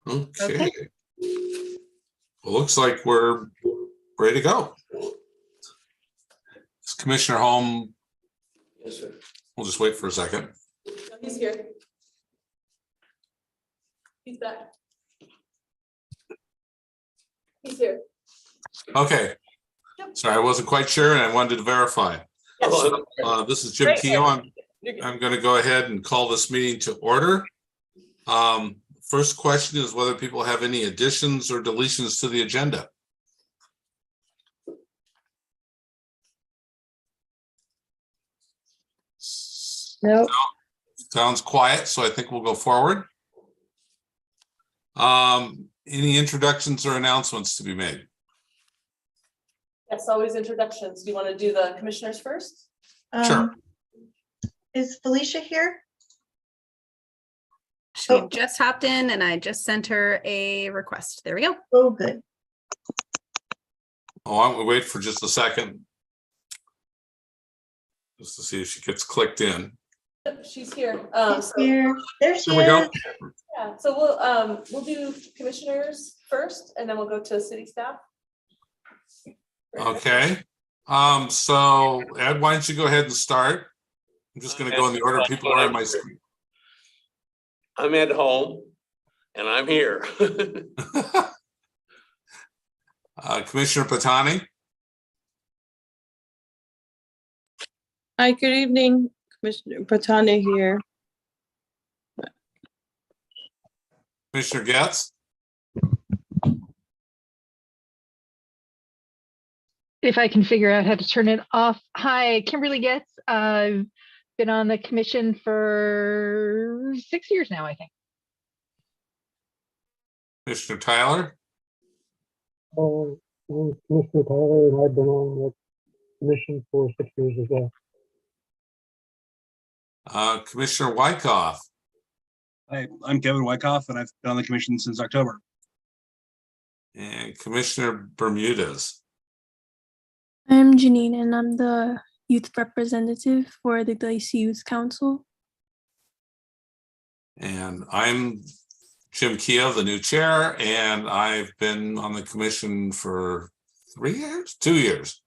Okay. Well, looks like we're ready to go. Is Commissioner home? Yes, sir. We'll just wait for a second. He's here. He's back. He's here. Okay. Yep. Sorry, I wasn't quite sure and I wanted to verify. Yes. This is Jim Right. Keough. I'm going to go ahead and call this meeting to order. First question is whether people have any additions or deletions to the agenda. Nope. Sounds quiet, so I think we'll go forward. Any introductions or announcements to be made? Yes, always introductions. Do you want to do the commissioners first? Sure. Is Felicia here? She just hopped in and I just sent her a request. There we go. Oh, good. Oh, why don't we wait for just a second? Just to see if she gets clicked in. Yep, she's here. She's here. There she Here we go. is. Yeah, so we'll do commissioners first, and then we'll go to city staff. Okay. So Ed, why don't you go ahead and start? I'm just going to go in the order people are on my screen. I'm at home and I'm here. Commissioner Patani, Hi, good evening, Commissioner Patani here. Commissioner Getz, If I can figure out how to turn it off. Hi, Kimberly Getz. I've been on the commission for 6 years now, I think. Commissioner Tyler, I'm Commissioner Tyler, and I've been on the commission for 6 years as well. Commissioner Wyckoff, Hi, I'm Kevin Wyckoff, and I've been on the commission since October. and Commissioner Bermudez. I'm Janine, and I'm the youth representative for the Lacey Youth Council. And I'm Jim Keough, the new chair, and I've been on the commission for 3 years, 2 years.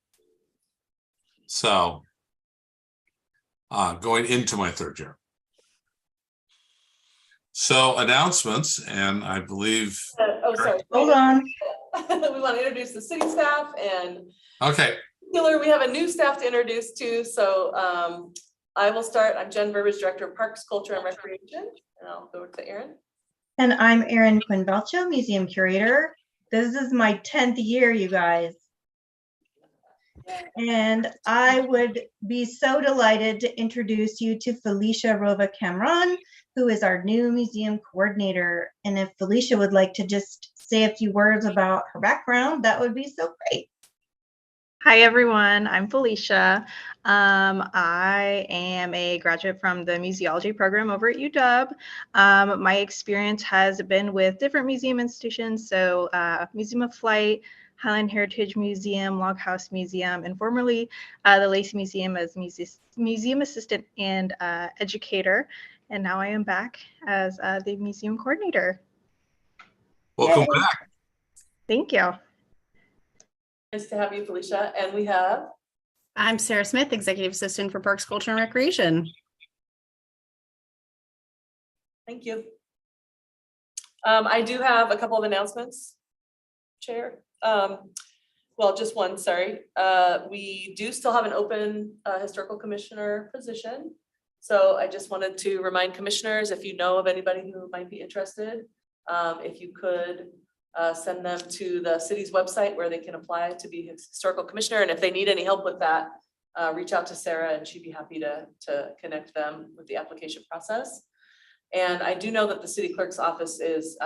So going into my third year. So announcements, and I believe, Oh, sorry. Hold on. We want to introduce the city staff, and okay, we have a new staff to introduce too. So I will start. I'm Jen Burbage, Director of Parks, Culture, and Recreation, and I'll go to Erin. And I'm Erin Quinn-Belcho, Museum Curator. This is my 10th year, you guys. And I would be so delighted to introduce you to Felicia Rova Cameron, who is our new museum coordinator. And if Felicia would like to just say a few words about her background, that would be so great. Hi, everyone. I'm Felicia. I am a graduate from the museology program over at UW. My experience has been with different museum institutions, so Museum of Flight, Highland Heritage Museum, Log House Museum, and formerly the Lacey Museum as museum assistant and educator. And now I am back as the museum coordinator. welcome Yay. back. Thank you. Nice to have you, Felicia. And we have I'm Sarah Smith, Executive Assistant for Parks, Culture, and Recreation. Thank you. I do have a couple of announcements, Chair. Well, just one, sorry. We do still have an open historical commissioner position. So I just wanted to remind commissioners, if you know of anybody who might be interested, if you could send them to the city's website where they can apply to be historical commissioner. And if they need any help with that, reach out to Sarah and she'd be happy to connect them with the application process. And I do know that the city clerk's office is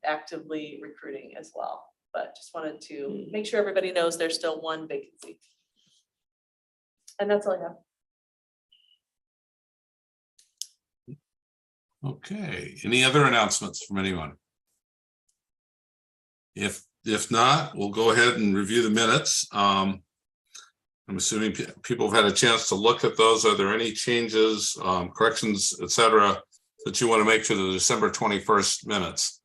actively recruiting as well, but just wanted to make sure everybody knows there's still one vacancy. And that's all I have. Okay, any other announcements from anyone? If not, we'll go ahead and review the minutes. I'm assuming people have had a chance to look at those. Are there any changes, corrections, etc., that you want to make to the December 21st minutes?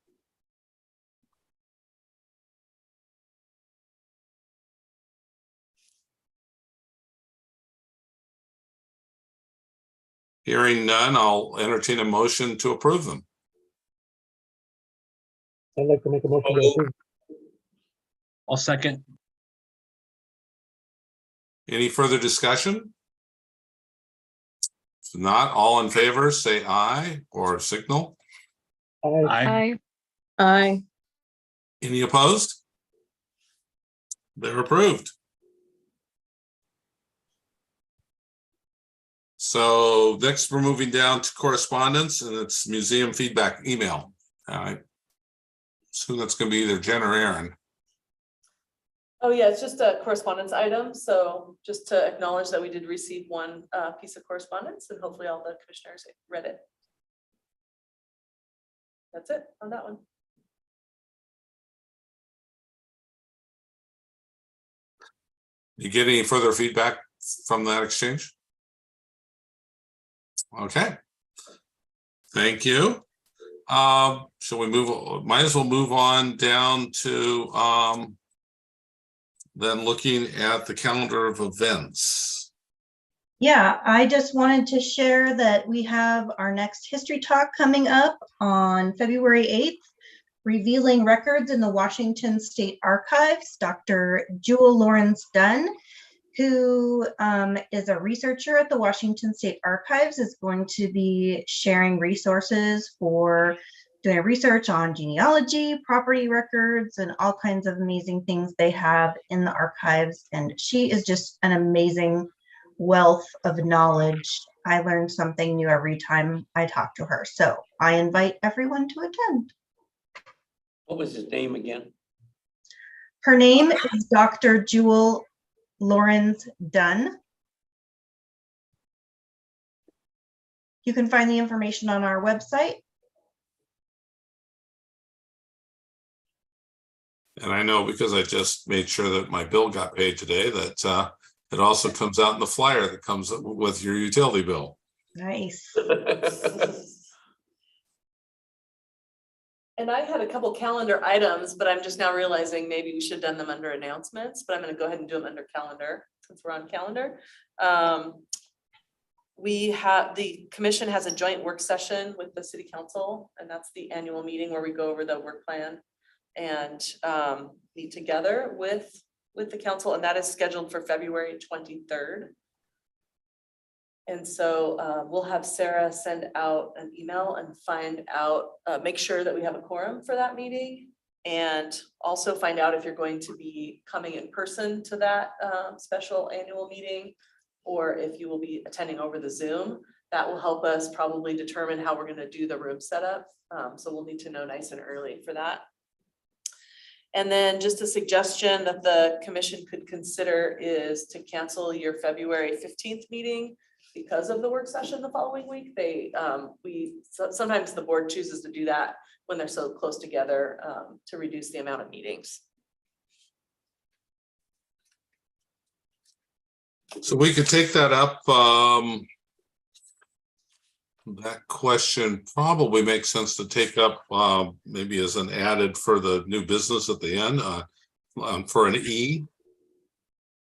Hearing none, I'll entertain a motion to approve them. I'd like to make a motion to approve. I'll second. Any further discussion? If not, all in favor, say aye or signal. Aye. Aye. Aye. Any opposed? They're approved. So next we're moving down to correspondence, and it's museum feedback email. All right. So that's going to be either Jen or Aaron. Oh, yeah, it's just a correspondence item. So just to acknowledge that we did receive one piece of correspondence, and hopefully all the commissioners read it. That's it on that one. You get any further feedback from that exchange? Okay. Thank you. Shall we move? Might as well move on down to then looking at the calendar of events. Yeah, I just wanted to share that we have our next history talk coming up on February 8th, revealing records in the Washington State Archives. Dr. Jewel Lawrence Dunn, who is a researcher at the Washington State Archives, is going to be sharing resources for doing research on genealogy, property records, and all kinds of amazing things they have in the archives. And she is just an amazing wealth of knowledge. I learn something new every time I talk to her. So I invite everyone to attend. What was his name again? Her name is Dr. Jewel Lawrence Dunn. You can find the information on our website. And I know because I just made sure that my bill got paid today that it also comes out in the flyer that comes with your utility bill. Nice. And I had a couple calendar items, but I'm just now realizing maybe we should have done them under announcements, but I'm going to go ahead and do them under calendar since we're on calendar. The commission has a joint work session with the city council, and that's the annual meeting where we go over the work plan and meet together with the council, and that is scheduled for February 23rd. And so we'll have Sarah send out an email and find out, make sure that we have a quorum for that meeting, and also find out if you're going to be coming in person to that special annual meeting, or if you will be attending over the Zoom. That will help us probably determine how we're going to do the room setup. So we'll need to know nice and early for that. And then just a suggestion that the commission could consider is to cancel your February 15th meeting because of the work session the following week. Sometimes the board chooses to do that when they're so close together to reduce the amount of meetings. So we could take that up. That question probably makes sense to take up maybe as an added for the new business at the end for an E.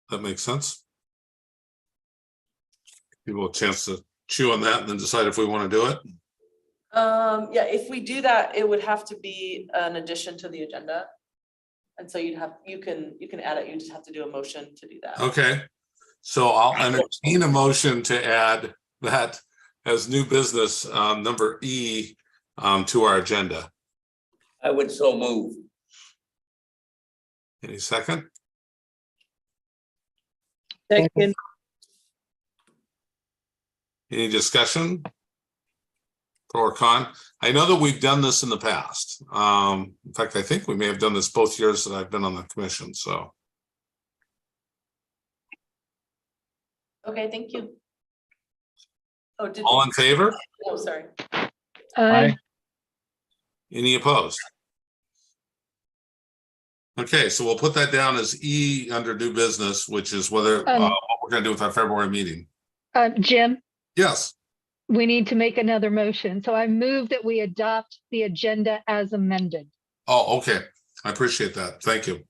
That makes sense. People a chance to chew on that and then decide if we want to do it. Yeah, if we do that, it would have to be an addition to the agenda. And so you can add it, you just have to do a motion to do that. Okay, so I'll entertain a motion to add that as new business number E to our agenda. I would so move. Any second? Second. Any discussion? Pro or con? I know that we've done this in the past. In fact, I think we may have done this both years that I've been on the commission, so. Okay, thank you. Oh, All in favor? Oh, sorry. Aye. Any opposed? Okay, so we'll put that down as E under new business, which is whether what we're going to do with our February meeting. Jim, Yes. we need to make another motion. So I move that we adopt the agenda as amended. Oh, okay. I appreciate that. Thank you.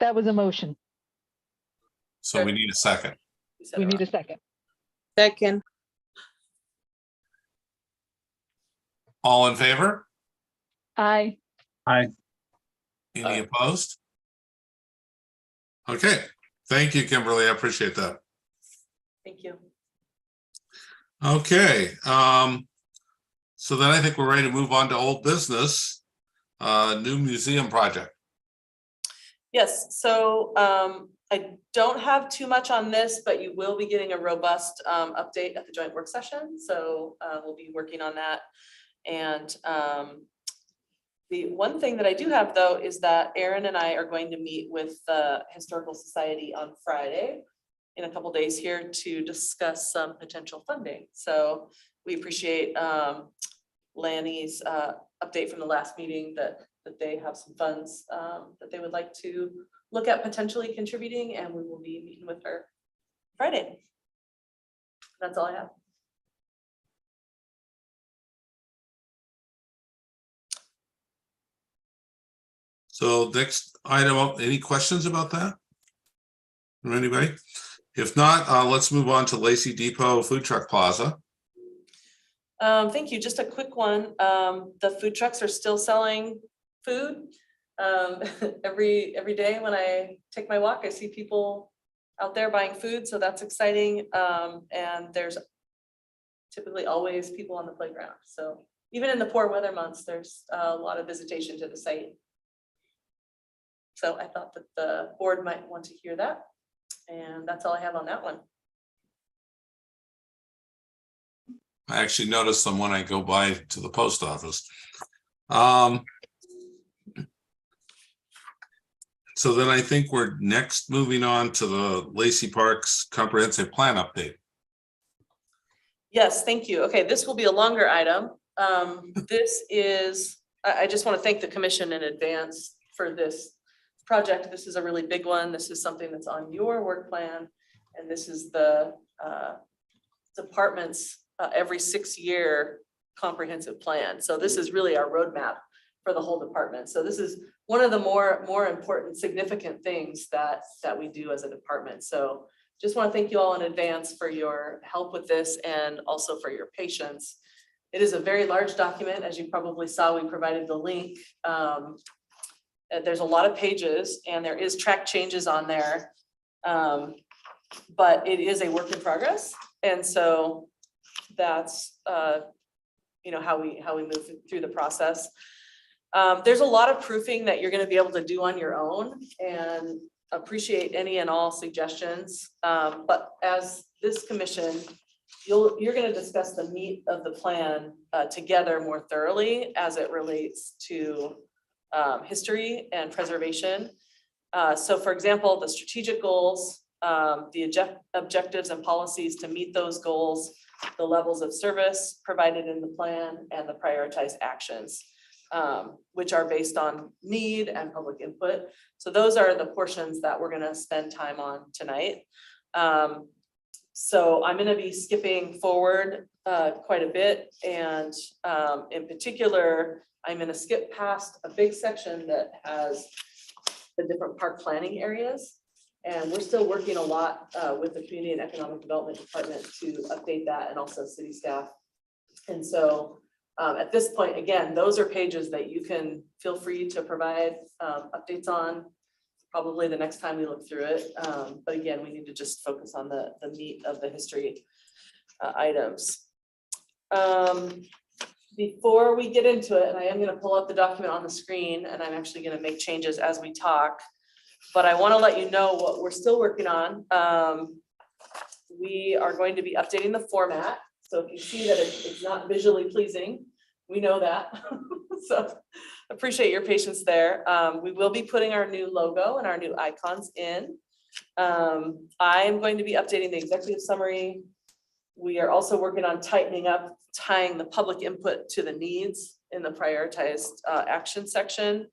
That was a motion. So we need a second. We need a second. Second. All in favor? Aye. Aye. Any Aye. opposed? Okay, thank you, Kimberly. I appreciate that. Thank you. Okay, so then I think we're ready to move on to old business, new museum project. Yes, so I don't have too much on this, but you will be getting a robust update at the joint work session. So we'll be working on that. And the one thing that I do have though is that Aaron and I are going to meet with the Historical Society on Friday in a couple days here to discuss some potential funding. So we appreciate Lanny's update from the last meeting that they have some funds that they would like to look at potentially contributing, and we will be meeting with her Friday. That's all I have. So next item up, any questions about that? From anybody? If not, let's move on to Lacey Depot Food Truck Plaza. Thank you. Just a quick one. The food trucks are still selling food. Every day when I take my walk, I see people out there buying food, so that's exciting. And there's typically always people on the playground. So even in the poor weather months, there's a lot of visitation to the site. So I thought that the board might want to hear that. And that's all I have on that one. I actually noticed them when I go by to the post office. So then I think we're next moving on to the Lacey Parks Comprehensive Plan update. Yes, thank you. Okay, this will be a longer item. This is, I just want to thank the commission in advance for this project. This is a really big one. This is something that's on your work plan. And this is the department's every 6-year comprehensive plan. So this is really our roadmap for the whole department. So this is one of the more important, significant things that we do as a department. So just want to thank you all in advance for your help with this and also for your patience. It is a very large document. As you probably saw, we provided the link. There's a lot of pages and there is track changes on there. But it is a work in progress. And so that's how we move through the process. There's a lot of proofing that you're going to be able to do on your own, and appreciate any and all suggestions. But as this commission, you're going to discuss the meat of the plan together more thoroughly as it relates to history and preservation. So for example, the strategic goals, the objectives and policies to meet those goals, the levels of service provided in the plan, and the prioritized actions, which are based on need and public input. So those are the portions that we're going to spend time on tonight. So I'm going to be skipping forward quite a bit, and in particular, I'm going to skip past a big section that has the different park planning areas. And we're still working a lot with the Community and Economic Development Department to update that, and also city staff. And so at this point, again, those are pages that you can feel free to provide updates on probably the next time we look through it. But again, we need to just focus on the meat of the history items. Before we get into it, and I am going to pull up the document on the screen, and I'm actually going to make changes as we talk. But I want to let you know what we're still working on. We are going to be updating the format. So if you see that it's not visually pleasing, we know that. So appreciate your patience there. We will be putting our new logo and our new icons in. I'm going to be updating the executive summary. We are also working on tightening up, tying the public input to the needs in the prioritized action section.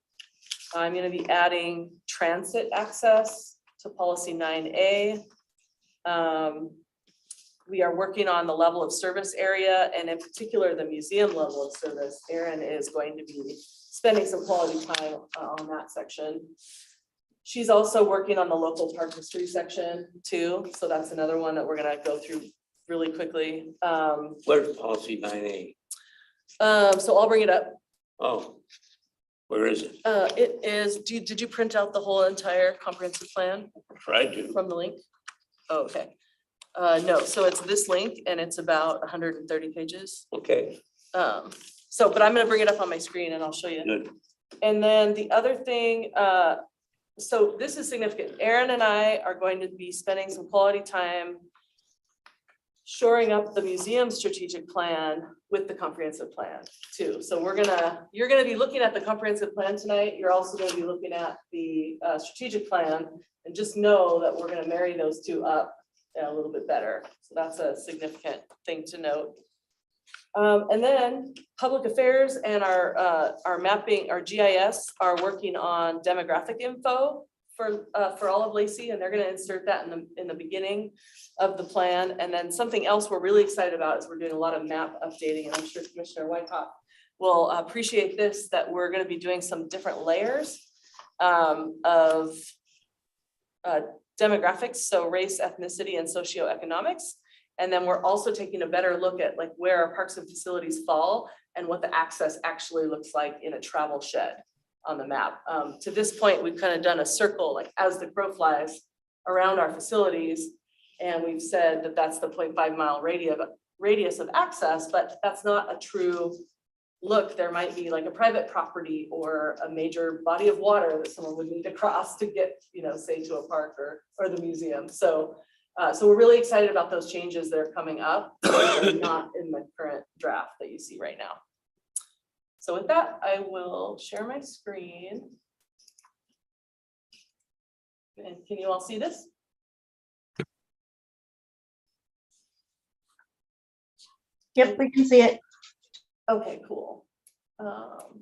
I'm going to be adding transit access to policy 9A. We are working on the level of service area, and in particular, the museum level of service. Erin is going to be spending some quality time on that section. She's also working on the local park history section too. So that's another one that we're going to go through really quickly. Where's policy 9A? So I'll bring it up. Oh, where is it? It is, did you print out the whole entire comprehensive plan Tried to. from the link? Oh, okay. No, so it's this link and it's about 130 pages. Okay, So, but I'm gonna bring it up on my screen and I'll show you. good. And then the other thing, so this is significant. Aaron and I are going to be spending some quality time shoring up the museum strategic plan with the comprehensive plan too. So you're gonna be looking at the comprehensive plan tonight. You're also gonna be looking at the strategic plan, and just know that we're gonna marry those two up a little bit better. So that's a significant thing to note. And then public affairs and our mapping, our GIS are working on demographic info for all of Lacey, and they're gonna insert that in the beginning of the plan. And then something else we're really excited about is we're doing a lot of map updating, and I'm sure Commissioner Wyckoff will appreciate this, that we're gonna be doing some different layers of demographics, so race, ethnicity, and socioeconomics. And then we're also taking a better look at like where our parks and facilities fall and what the access actually looks like in a travel shed on the map. To this point, we've kind of done a circle, like as the crow flies around our facilities. And we've said that that's the 0.5 mile radius of access, but that's not a true look. There might be like a private property or a major body of water that someone would need to cross to get, say to a park or the museum. So we're really excited about those changes that are coming up, not in the current draft that you see right now. So with that, I will share my screen. And can you all see this? Yep, we can see it. Okay, cool. All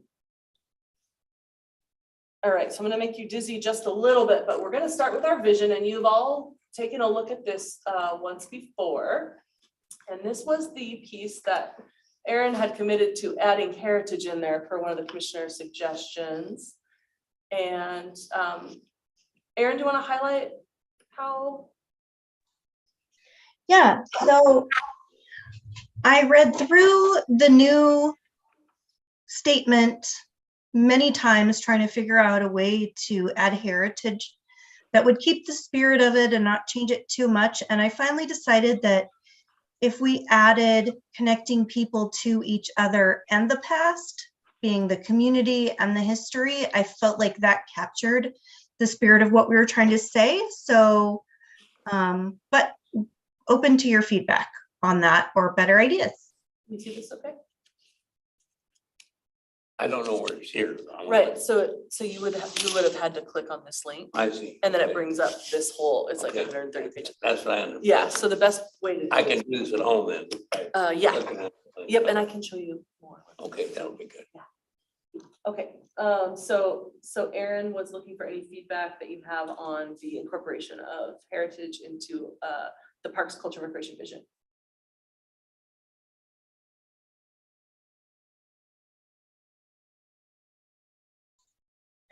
right, so I'm gonna make you dizzy just a little bit, but we're gonna start with our vision, and you've all taken a look at this once before. And this was the piece that Aaron had committed to adding heritage in there for one of the commissioner's suggestions. And Aaron, do you want to highlight how? Yeah, so I read through the new statement many times trying to figure out a way to add heritage that would keep the spirit of it and not change it too much. And I finally decided that if we added connecting people to each other and the past, being the community and the history, I felt like that captured the spirit of what we were trying to say. So, but open to your feedback on that or better ideas. You see this okay? I don't know where it's here. Right, so you would have had to click on this link, I see. and then it Okay. brings up this whole, it's like Okay. 130 pages. That's what I understand. Yeah, so the best way to. I can do this at home then. Yeah, Looking at it. yep, and I can show you more. Okay, that'll be good. Okay, so Aaron was looking for any feedback that you have on the incorporation of heritage into the Parks Culture Recreation Vision.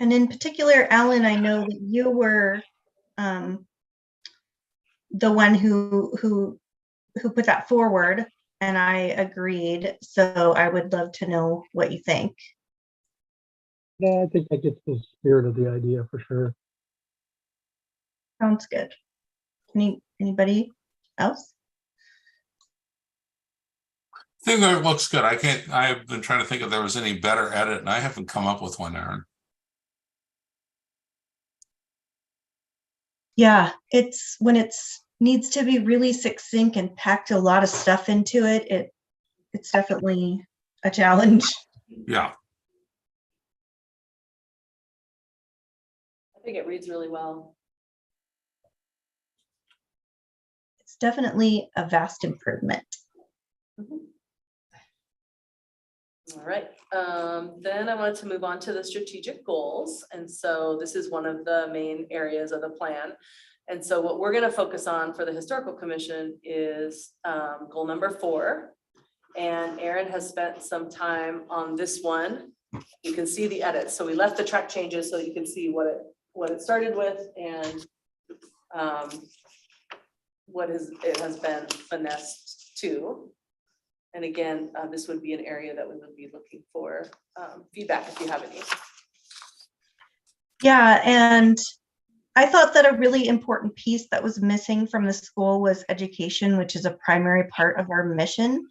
And in particular, Alan, I know that you were the one who put that forward, and I agreed. So I would love to know what you think. Yeah, I think that gets the spirit of the idea for sure. Sounds good. Anybody else? I think that looks good. I've been trying to think if there was any better edit, and I haven't come up with one, Aaron. Yeah, it's when it's needs to be really succinct and packed a lot of stuff into it. It's definitely a challenge. Yeah. I think it reads really well. It's definitely a vast improvement. All right, then I wanted to move on to the strategic goals. And so this is one of the main areas of the plan. And so what we're gonna focus on for the Historical Commission is goal number 4. And Aaron has spent some time on this one. You can see the edits. So we left the track changes so you can see what it started with and it has been finessed to. And again, this would be an area that we would be looking for feedback if you have any. Yeah, and I thought that a really important piece that was missing from the school was education, which is a primary part of our mission.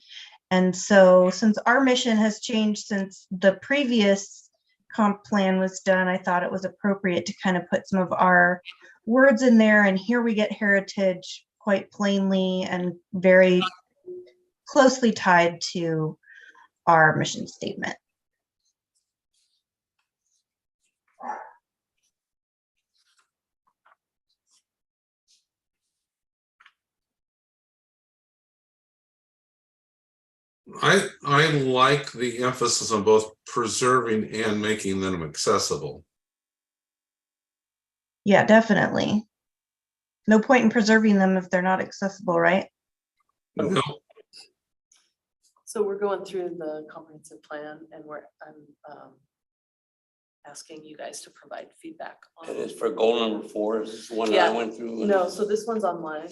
And so since our mission has changed since the previous comp plan was done, I thought it was appropriate to kind of put some of our words in there. And here we get heritage quite plainly and very closely tied to our mission statement. I like the emphasis on both preserving and making them accessible. Yeah, definitely. No point in preserving them if they're not accessible, right? No, So we're going through the comprehensive plan and I'm asking you guys to provide feedback on. And it's for goal number 4, is this the one that I Yeah. went through? No, so this one's online.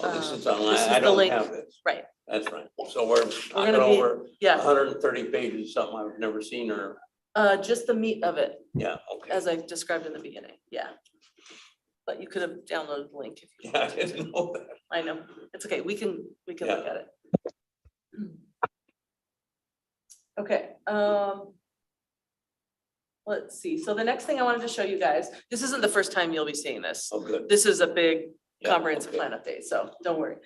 Oh, this is this online, is I the don't link. have this. Right. That's right. So we're talking gonna be- over Yeah, 130 pages, something I've never seen, or, just the meat of it, yeah, okay. as I described in the beginning, yeah. But you could have downloaded the link if you. Yeah, I didn't know that. I know, it's okay, we can look Yeah. at it. Okay, let's see, so the next thing I wanted to show you guys, this isn't the first time you'll be seeing this. Oh, good. This is a big Yeah, comprehensive okay. plan update, so don't worry.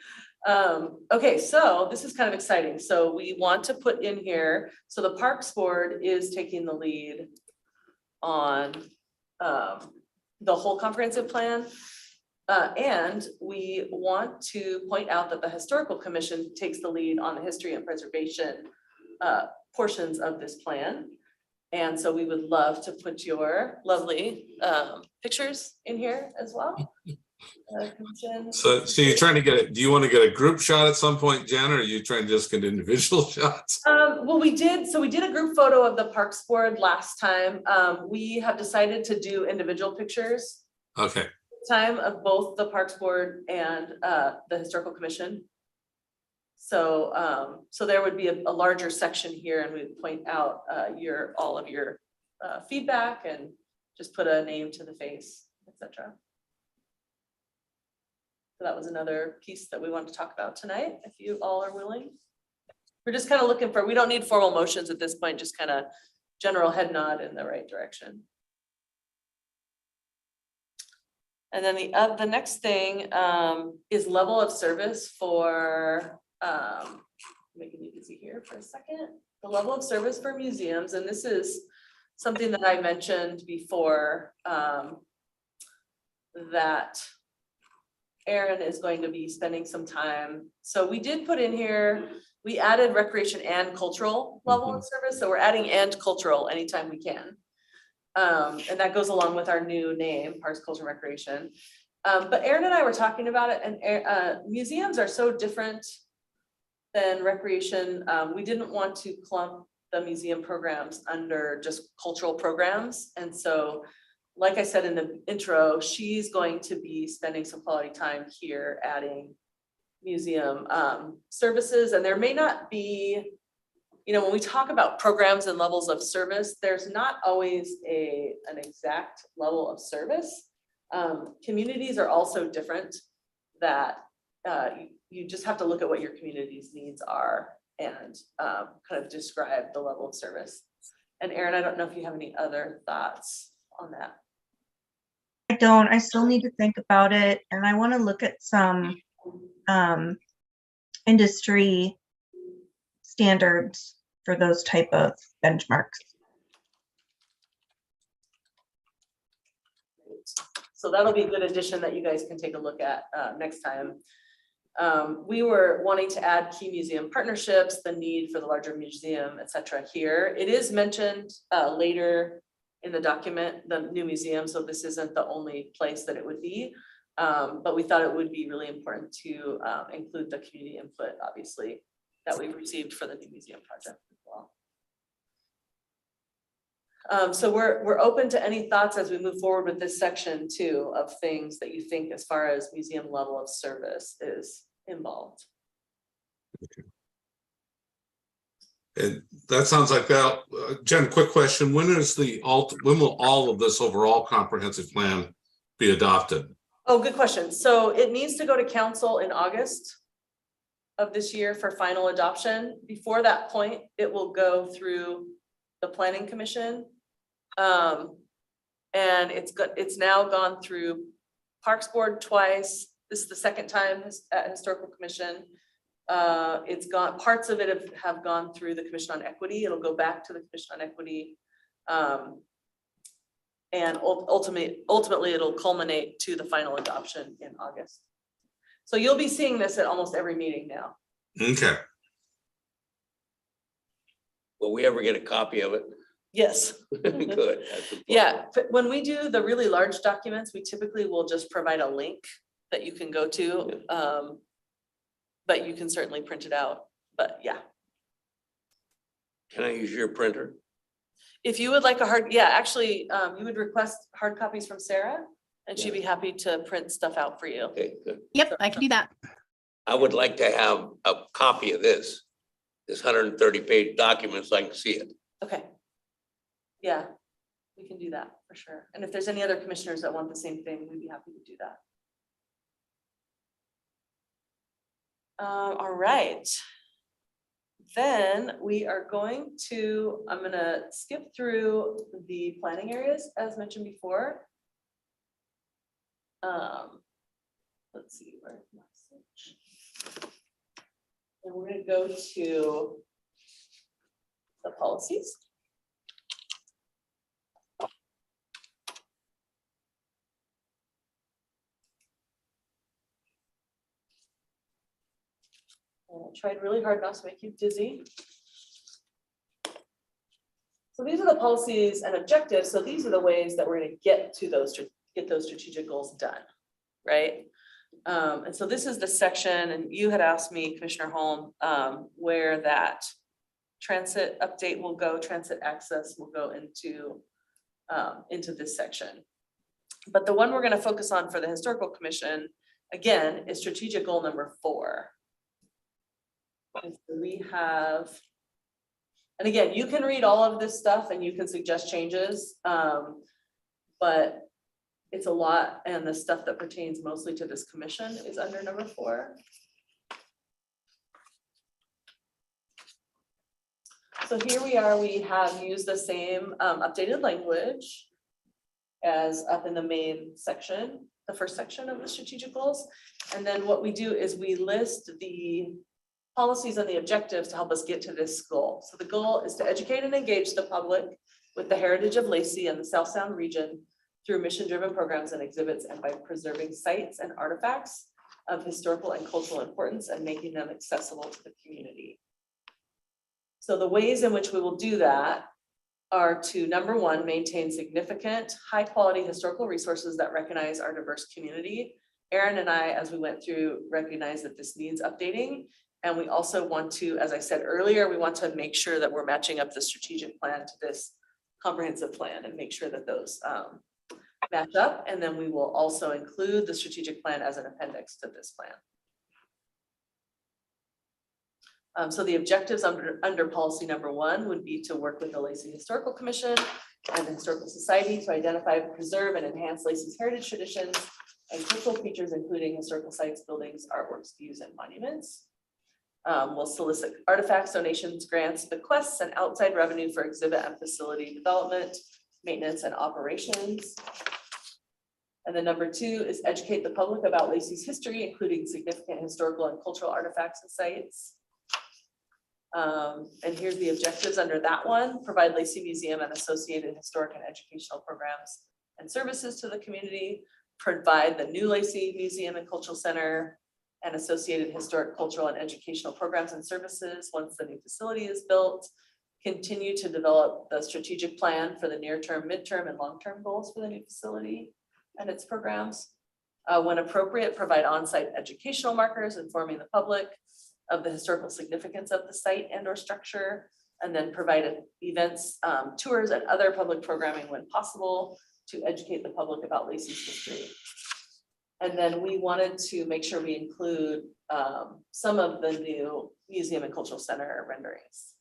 Okay, so this is kind of exciting. So we want to put in here, so the Parks Board is taking the lead on the whole comprehensive plan. And we want to point out that the Historical Commission takes the lead on the history and preservation portions of this plan. And so we would love to put your lovely pictures in here as well. so you're trying to get it, do you want to get a group shot at some point, Jen, or are you trying to just get individual shots? Well, we did a group photo of the Parks Board last time. We have decided to do individual pictures Okay, this time of both the Parks Board and the Historical Commission. So so there would be a larger section here and we'd point out all of your feedback and just put a name to the face, etc. So that was another piece that we want to talk about tonight, if you all are willing. We're just kind of looking for, we don't need formal motions at this point, just kind of general head nod in the right direction. And then the next thing is level of service for, making it easy here for a second, the level of service for museums. And this is something that I mentioned before, that Erin is going to be spending some time. So we did put in here, we added recreation and cultural level of service. So we're adding and cultural anytime we can. And that goes along with our new name, Parks, Culture, and Recreation. But Erin and I were talking about it, and museums are so different than recreation. We didn't want to clump the museum programs under just cultural programs. And so, like I said in the intro, she's going to be spending some quality time here adding museum services. And there may not be, you know, when we talk about programs and levels of service, there's not always an exact level of service. Communities are also different, that you just have to look at what your community's needs are and kind of describe the level of service. And Erin, I don't know if you have any other thoughts on that. I don't. I still need to think about it, and I want to look at some industry standards for those type of benchmarks. So that'll be a good addition that you guys can take a look at next time. We were wanting to add key museum partnerships, the need for the larger museum, et cetera here. It is mentioned later in the document, the new museum, so this isn't the only place that it would be. But we thought it would be really important to include the community input, obviously, that we received for the new museum project as well. So we're open to any thoughts as we move forward with this section too, of things that you think as far as museum level of service is involved. And that sounds like that. Jen, quick question. When will all of this overall comprehensive plan be adopted? Oh, good question. So it needs to go to council in August of this year for final adoption. Before that point, it will go through the planning commission. And it's now gone through Parks Board twice. This is the second time at Historical Commission. It's gone, parts of it have gone through the Commission on Equity. It'll go back to the Commission on Equity. And ultimately it'll culminate to the final adoption in August. So you'll be seeing this at almost every meeting now. Okay. Will we ever get a copy of it? Yes. Good. Yeah, when we do the really large documents, we typically will just provide a link that you can go to. But you can certainly print it out, but yeah. Can I use your printer? If you would like a hard, yeah, actually, you would request hard copies from Sarah and she'd be happy to print stuff out for you. Okay, good. Yep, I can do that. I would like to have a copy of this 130-page document so I can see it. Okay. Yeah, we can do that for sure. And if there's any other commissioners that want the same thing, we'd be happy to do that. All right. Then we are going to, I'm gonna skip through the planning areas as mentioned before. Let's see where message. And we're gonna go to the policies. And I tried really hard not to make you dizzy. So these are the policies and objectives. So these are the ways that we're going to get to those strategic goals done, right? And so this is the section, and you had asked me, Commissioner Holm, where that transit update will go, transit access will go into this section. But the one we're going to focus on for the Historical Commission, again, is strategic goal number 4. And so we have, and again, you can read all of this stuff and you can suggest changes, but it's a lot, and the stuff that pertains mostly to this commission is under number 4. So here we are, we have used the same updated language as up in the main section, the first section of the strategic goals. And then what we do is we list the policies and the objectives to help us get to this goal. So the goal is to educate and engage the public with the heritage of Lacey and the South Sound region through mission-driven programs and exhibits, and by preserving sites and artifacts of historical and cultural importance and making them accessible to the community. So the ways in which we will do that are to, number 1, maintain significant, high-quality historical resources that recognize our diverse community. Erin and I, as we went through, recognize that this needs updating. And we also want to, as I said earlier, we want to make sure that we're matching up the strategic plan to this comprehensive plan and make sure that those match up. And then we will also include the strategic plan as an appendix to this plan. So the objectives under policy number 1 would be to work with the Lacey Historical Commission and the Historical Society to identify, preserve, and enhance Lacey's heritage traditions and cultural features, including historical sites, buildings, artworks, views, and monuments. We'll solicit artifacts, donations, grants, bequests, and outside revenue for exhibit and facility development, maintenance, and operations. And then number 2 is educate the public about Lacey's history, including significant historical and cultural artifacts and sites. And here's the objectives under that one: provide Lacey Museum and associated historic and educational programs and services to the community, provide the new Lacey Museum and Cultural Center and associated historic, cultural, and educational programs and services once the new facility is built, continue to develop the strategic plan for the near-term, mid-term, and long-term goals for the new facility and its programs. When appropriate, provide on-site educational markers informing the public of the historical significance of the site and/or structure, And then provide events, tours and other public programming when possible to educate the public about Lacey's history. And then we wanted to make sure we include some of the new museum and cultural center renderings.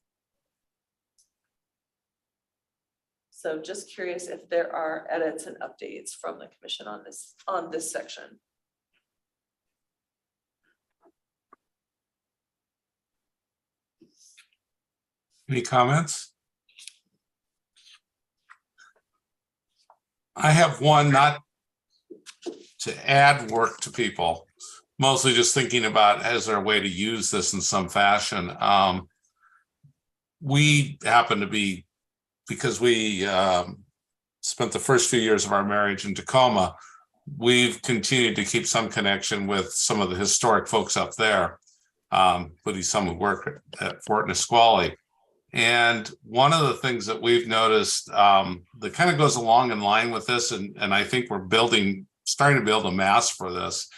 So just curious if there are edits and updates from the commission on this section. Any comments? I have one, not to add work to people, mostly just thinking about, is there a way to use this in some fashion? We happen to be, because we spent the first few years of our marriage in Tacoma, we've continued to keep some connection with some of the historic folks up there, including some who work at Fort Nisqually. And one of the things that we've noticed that kind of goes along in line with this, and I think we're starting to build a mass for this,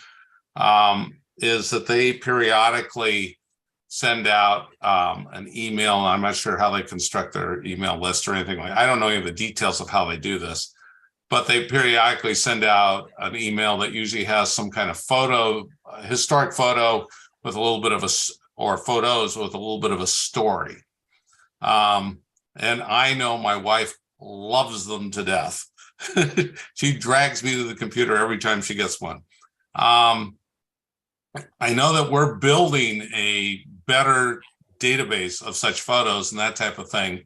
is that they periodically send out an email. And I'm not sure how they construct their email list or anything like that. I don't know any of the details of how they do this, but they periodically send out an email that usually has some kind of photo, a historic photo with a little bit of or photos with a little bit of a story. And I know my wife loves them to death. She drags me to the computer every time she gets one. I know that we're building a better database of such photos and that type of thing.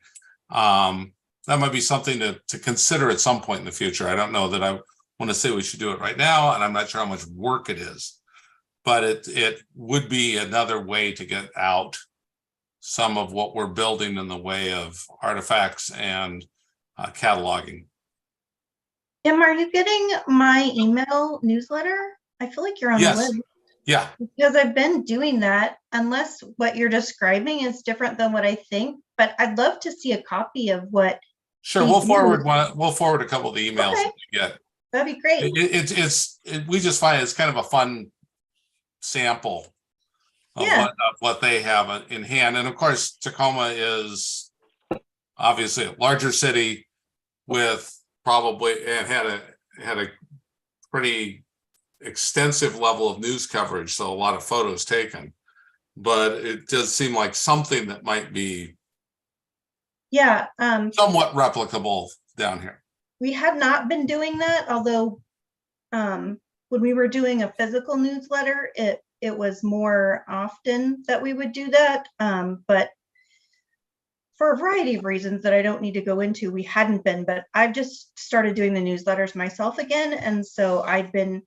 That might be something to consider at some point in the future. I don't know that I want to say we should do it right now, and I'm not sure how much work it is, but it would be another way to get out some of what we're building in the way of artifacts and cataloging. Em, are you getting my email newsletter? I feel like you're on the Yes. list. Yeah. Because I've been doing that, unless what you're describing is different than what I think, but I'd love to see a copy of what. Sure, we we'll do. forward a couple of the emails Okay. that you get. That'd be great. We just find it's kind of a fun sample of what they have in hand. And of course, Tacoma is obviously a larger city with probably, and had a pretty extensive level of news coverage, so a lot of photos taken. But it does seem like something that might be somewhat replicable down here. We had not been doing that, although when we were doing a physical newsletter, it was more often that we would do that. But for a variety of reasons that I don't need to go into, we hadn't been, but I've just started doing the newsletters myself again. And so I've been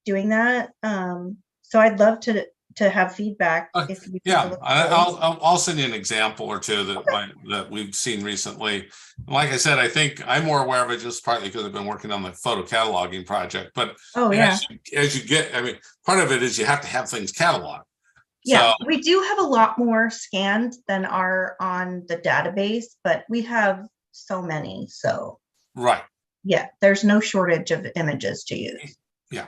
doing that. So I'd love to have feedback. If you I'll send you an example or two that we've seen recently. Like I said, I think I'm more aware of it just partly because I've been working on the photo cataloging project. But as you get, I mean, part of it is you have to have things cataloged. Yeah, so we do have a lot more scanned than are on the database, but we have so many. So right. Yeah, there's no shortage of images to use. Yeah.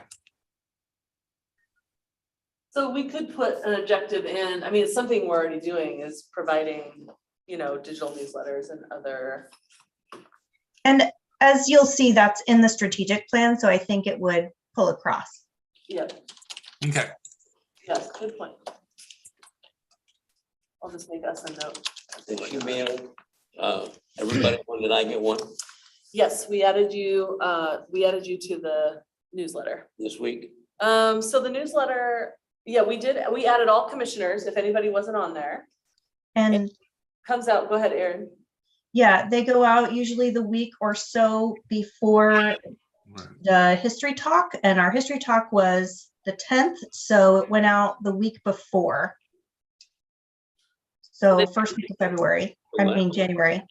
So we could put an objective in, I mean, it's something we're already doing, is providing, digital newsletters and other. And as you'll see, that's in the strategic plan. So I think it would pull across. Yep. Okay. Yes, good point. I'll just make us a note. Did you mail everybody one? Did I get one Yes, we added you to the newsletter. this week? So the newsletter, yeah, we added all commissioners, if anybody wasn't on there. And it comes out, go ahead, Erin. Yeah, they go out usually the week or so before the history talk, and our history talk was the 10th, so it went out the week before. So first week of February, January.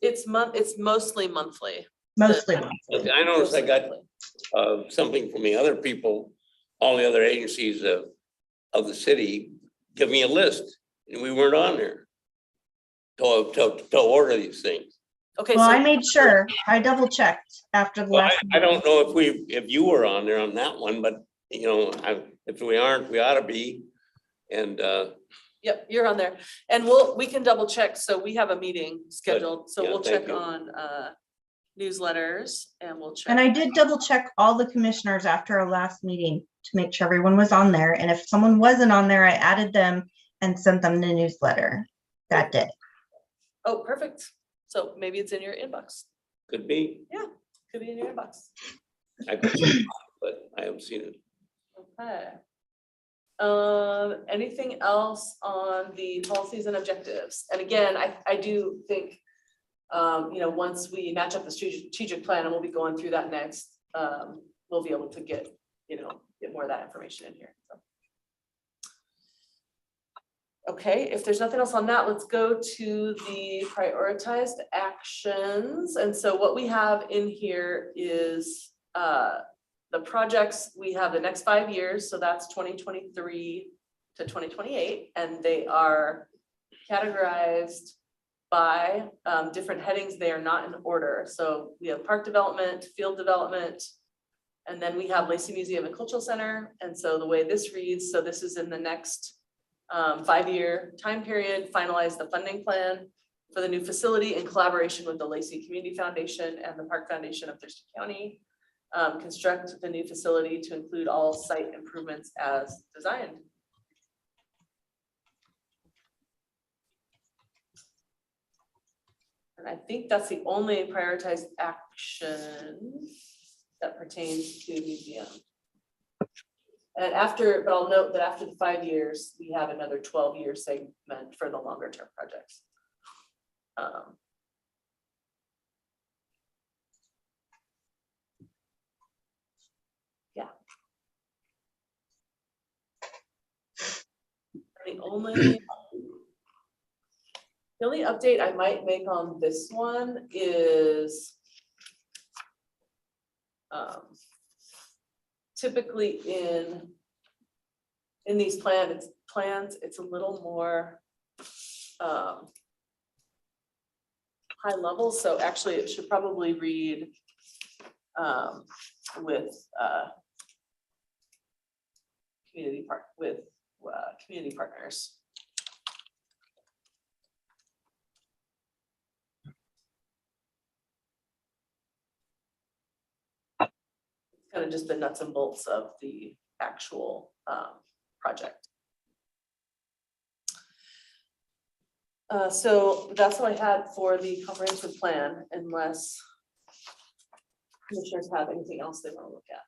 It's mostly monthly. Mostly monthly. I noticed I got something from the other people, all the other agencies of the city, give me a list, and we weren't on there to order these things. Okay. Well, so I made sure. I double checked after the last. I don't know if you were on there on that one, but if we aren't, we ought to be. And Yep, you're on there. And we can double check. So we have a meeting scheduled, so Yeah, we'll thank check you. on newsletters and we'll check. And I did double check all the commissioners after our last meeting to make sure everyone was on there. And if someone wasn't on there, I added them and sent them the newsletter that day. Oh, perfect. So maybe it's in your inbox. Could be. Could be in your inbox. I could check, but I haven't seen it. Okay. Anything else on the policies and objectives? And again, I do think, once we match up the strategic plan, and we'll be going through that next, we'll be able to get more of that information in here. So. Okay, if there's nothing else on that, let's go to the prioritized actions. And so what we have in here is the projects. We have the next 5 years, so that's 2023 to 2028, and they are categorized by different headings. They are not in order. So we have park development, field development, and then we have Lacey Museum and Cultural Center. And so the way this reads, so this is in the next 5-year time period, finalize the funding plan for the new facility in collaboration with the Lacey Community Foundation and the Park Foundation of Thurston County. Construct the new facility to include all site improvements as designed. And I think that's the only prioritized action that pertains to the museum. And but I'll note that after the 5 years, we have another 12-year segment for the longer term projects. Yeah. The only update I might make on this one is typically in these plans, it's a little more high level. So actually it should probably read with community partners. Kind of just the nuts and bolts of the actual project. So that's what I had for the comprehensive plan, unless commissioners have anything else they want to look at.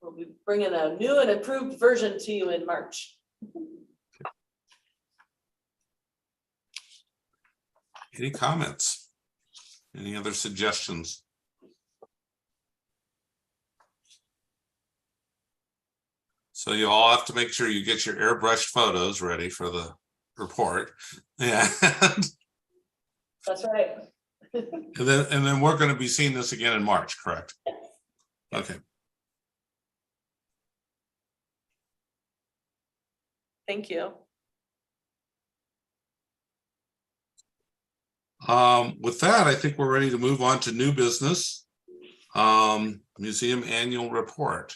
We'll be bringing a new and improved version to you in March. Any comments? Any other suggestions? So you all have to make sure you get your airbrushed photos ready for the report. Yeah. That's right. And then we're going to be seeing this again in March, correct? Okay. Thank you. With that, I think we're ready to move on to new business. Museum annual report.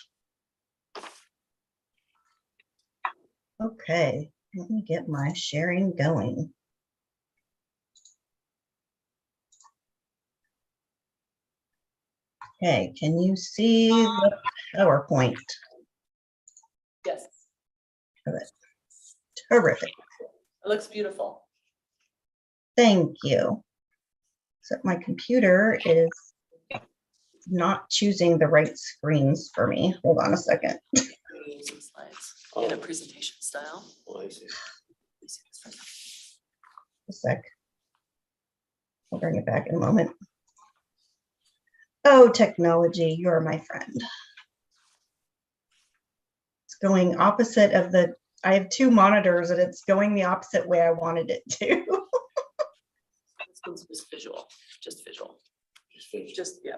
Okay, let me get my sharing going. Okay, can you see the PowerPoint? Yes, Terrific. it looks beautiful. Thank you. So my computer is not choosing the right screens for me. Hold on a second. Some slides in a presentation style. Oh, I see. A sec. I'll bring it back in a moment. Oh, technology, you're my friend. It's going opposite of I have 2 monitors and it's going the opposite way I wanted it to. This one's just visual, yeah.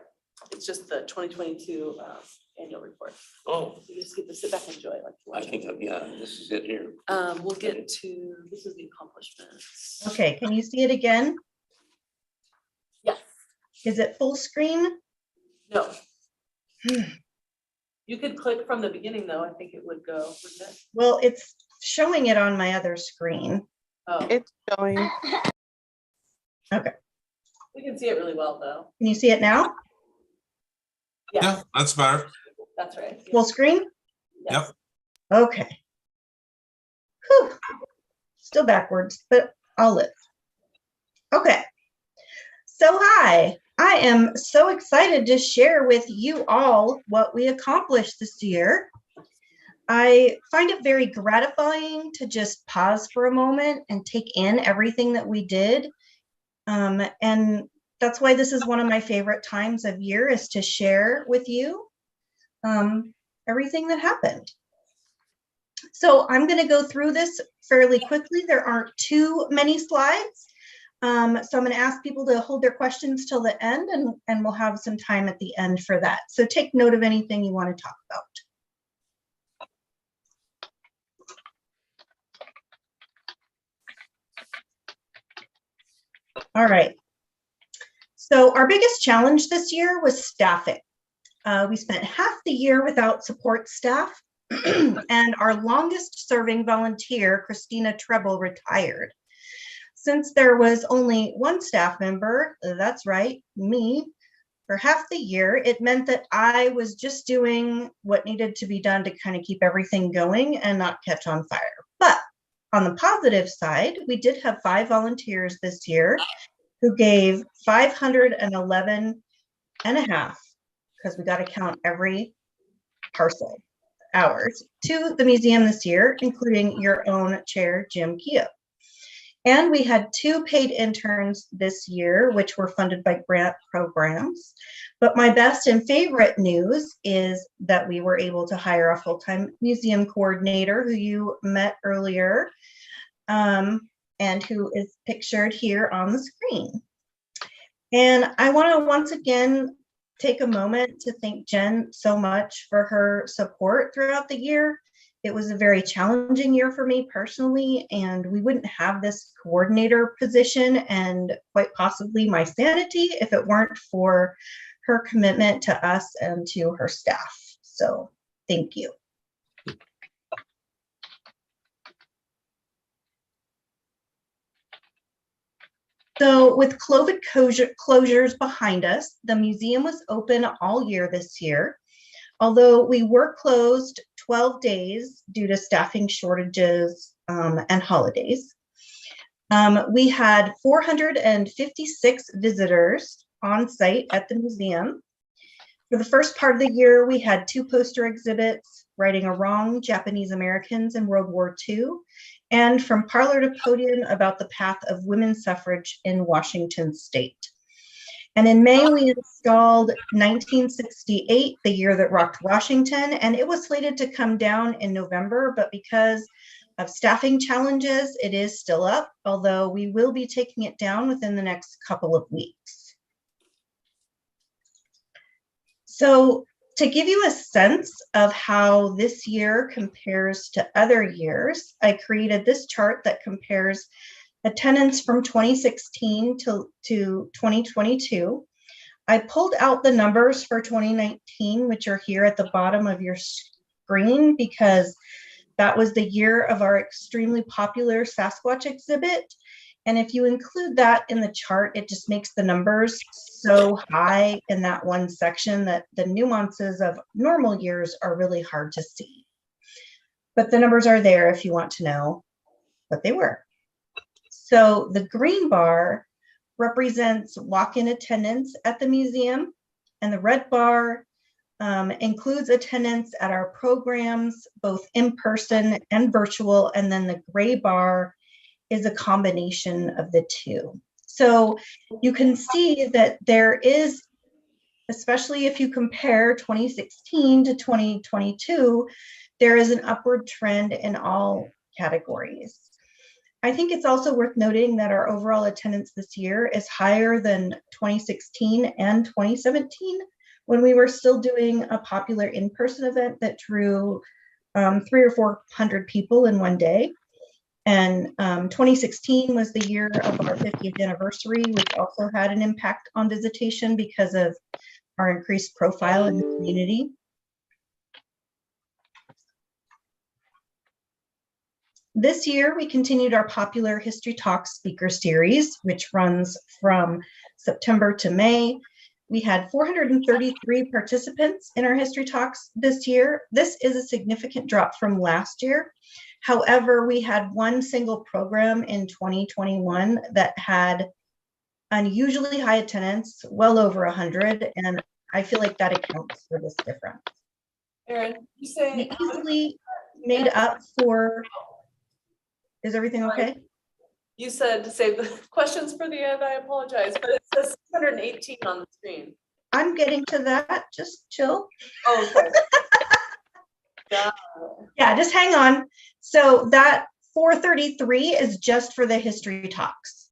It's just the 2022 annual report. Oh, You just get to sit back and enjoy it like you I want. think, yeah, this is it here. We'll get to, this is the accomplishments. Okay, can you see it again? Yes, Is it full screen? no, You could click from the beginning though. I think it would go, wouldn't it? Well, it's showing it on my other screen. Oh, It's showing. we can see it really well though. Can you see it now? Yeah, Yeah, that's better. that's right. Yeah. Full screen? Yes. Okay. Whew. Still backwards, but I'll live. Okay. So hi, I am so excited to share with you all what we accomplished this year. I find it very gratifying to just pause for a moment and take in everything that we did. And that's why this is one of my favorite times of year, is to share with you everything that happened. So I'm going to go through this fairly quickly. There aren't too many slides. So I'm going to ask people to hold their questions till the end, and we'll have some time at the end for that. So take note of anything you want to talk about. All right. So our biggest challenge this year was staffing. We spent half the year without support staff, and our longest serving volunteer, Christina Treble, retired. Since there was only one staff member, that's right, me, for half the year, it meant that I was just doing what needed to be done to kind of keep everything going and not catch on fire. But on the positive side, we did have 5 volunteers this year who gave 511 and a half, because we got to count every parcel, hours, to the museum this year, including your own chair, Jim Keogh. And we had 2 paid interns this year, which were funded by grant programs. But my best and favorite news is that we were able to hire a full-time museum coordinator who you met earlier, and who is pictured here on the screen. And I want to once again take a moment to thank Jen so much for her support throughout the year. It was a very challenging year for me personally, and we wouldn't have this coordinator position and quite possibly my sanity if it weren't for her commitment to us and to her staff. So thank you. So with COVID closures behind us, the museum was open all year this year. Although we were closed 12 days due to staffing shortages and holidays. We had 456 visitors on site at the museum. For the first part of the year, we had 2 poster exhibits, Righting a Wrong, Japanese Americans in World War II, and From Parlor to Podium about the path of women's suffrage in Washington State. And in May, we installed 1968, the year that rocked Washington, and it was slated to come down in November, but because of staffing challenges, it is still up, although we will be taking it down within the next couple of weeks. So to give you a sense of how this year compares to other years, I created this chart that compares attendance from 2016 to 2022. I pulled out the numbers for 2019, which are here at the bottom of your screen, because that was the year of our extremely popular Sasquatch exhibit. And if you include that in the chart, it just makes the numbers so high in that one section that the nuances of normal years are really hard to see. But the numbers are there if you want to know what they were. So the green bar represents walk-in attendance at the museum, and the red bar includes attendance at our programs, both in person and virtual, and then the gray bar is a combination of the two. So you can see that there is, especially if you compare 2016 to 2022, there is an upward trend in all categories. I think it's also worth noting that our overall attendance this year is higher than 2016 and 2017, when we were still doing a popular in-person event that drew 300 or 400 people in one day. And 2016 was the year of our 50th anniversary, which also had an impact on visitation because of our increased profile in the community. This year, we continued our popular History Talks speaker series, which runs from September to May. We had 433 participants in our History Talks this year. This is a significant drop from last year. However, we had one single program in 2021 that had unusually high attendance, well over 100, and I feel like that accounts for this difference. Erin, you say. We easily made up for, is everything okay? You said to save the questions for the end, I apologize, but it says 618 on the screen. I'm getting to that, just chill. Oh, okay. Got it. Yeah, just hang on. So that 433 is just for the History Talks.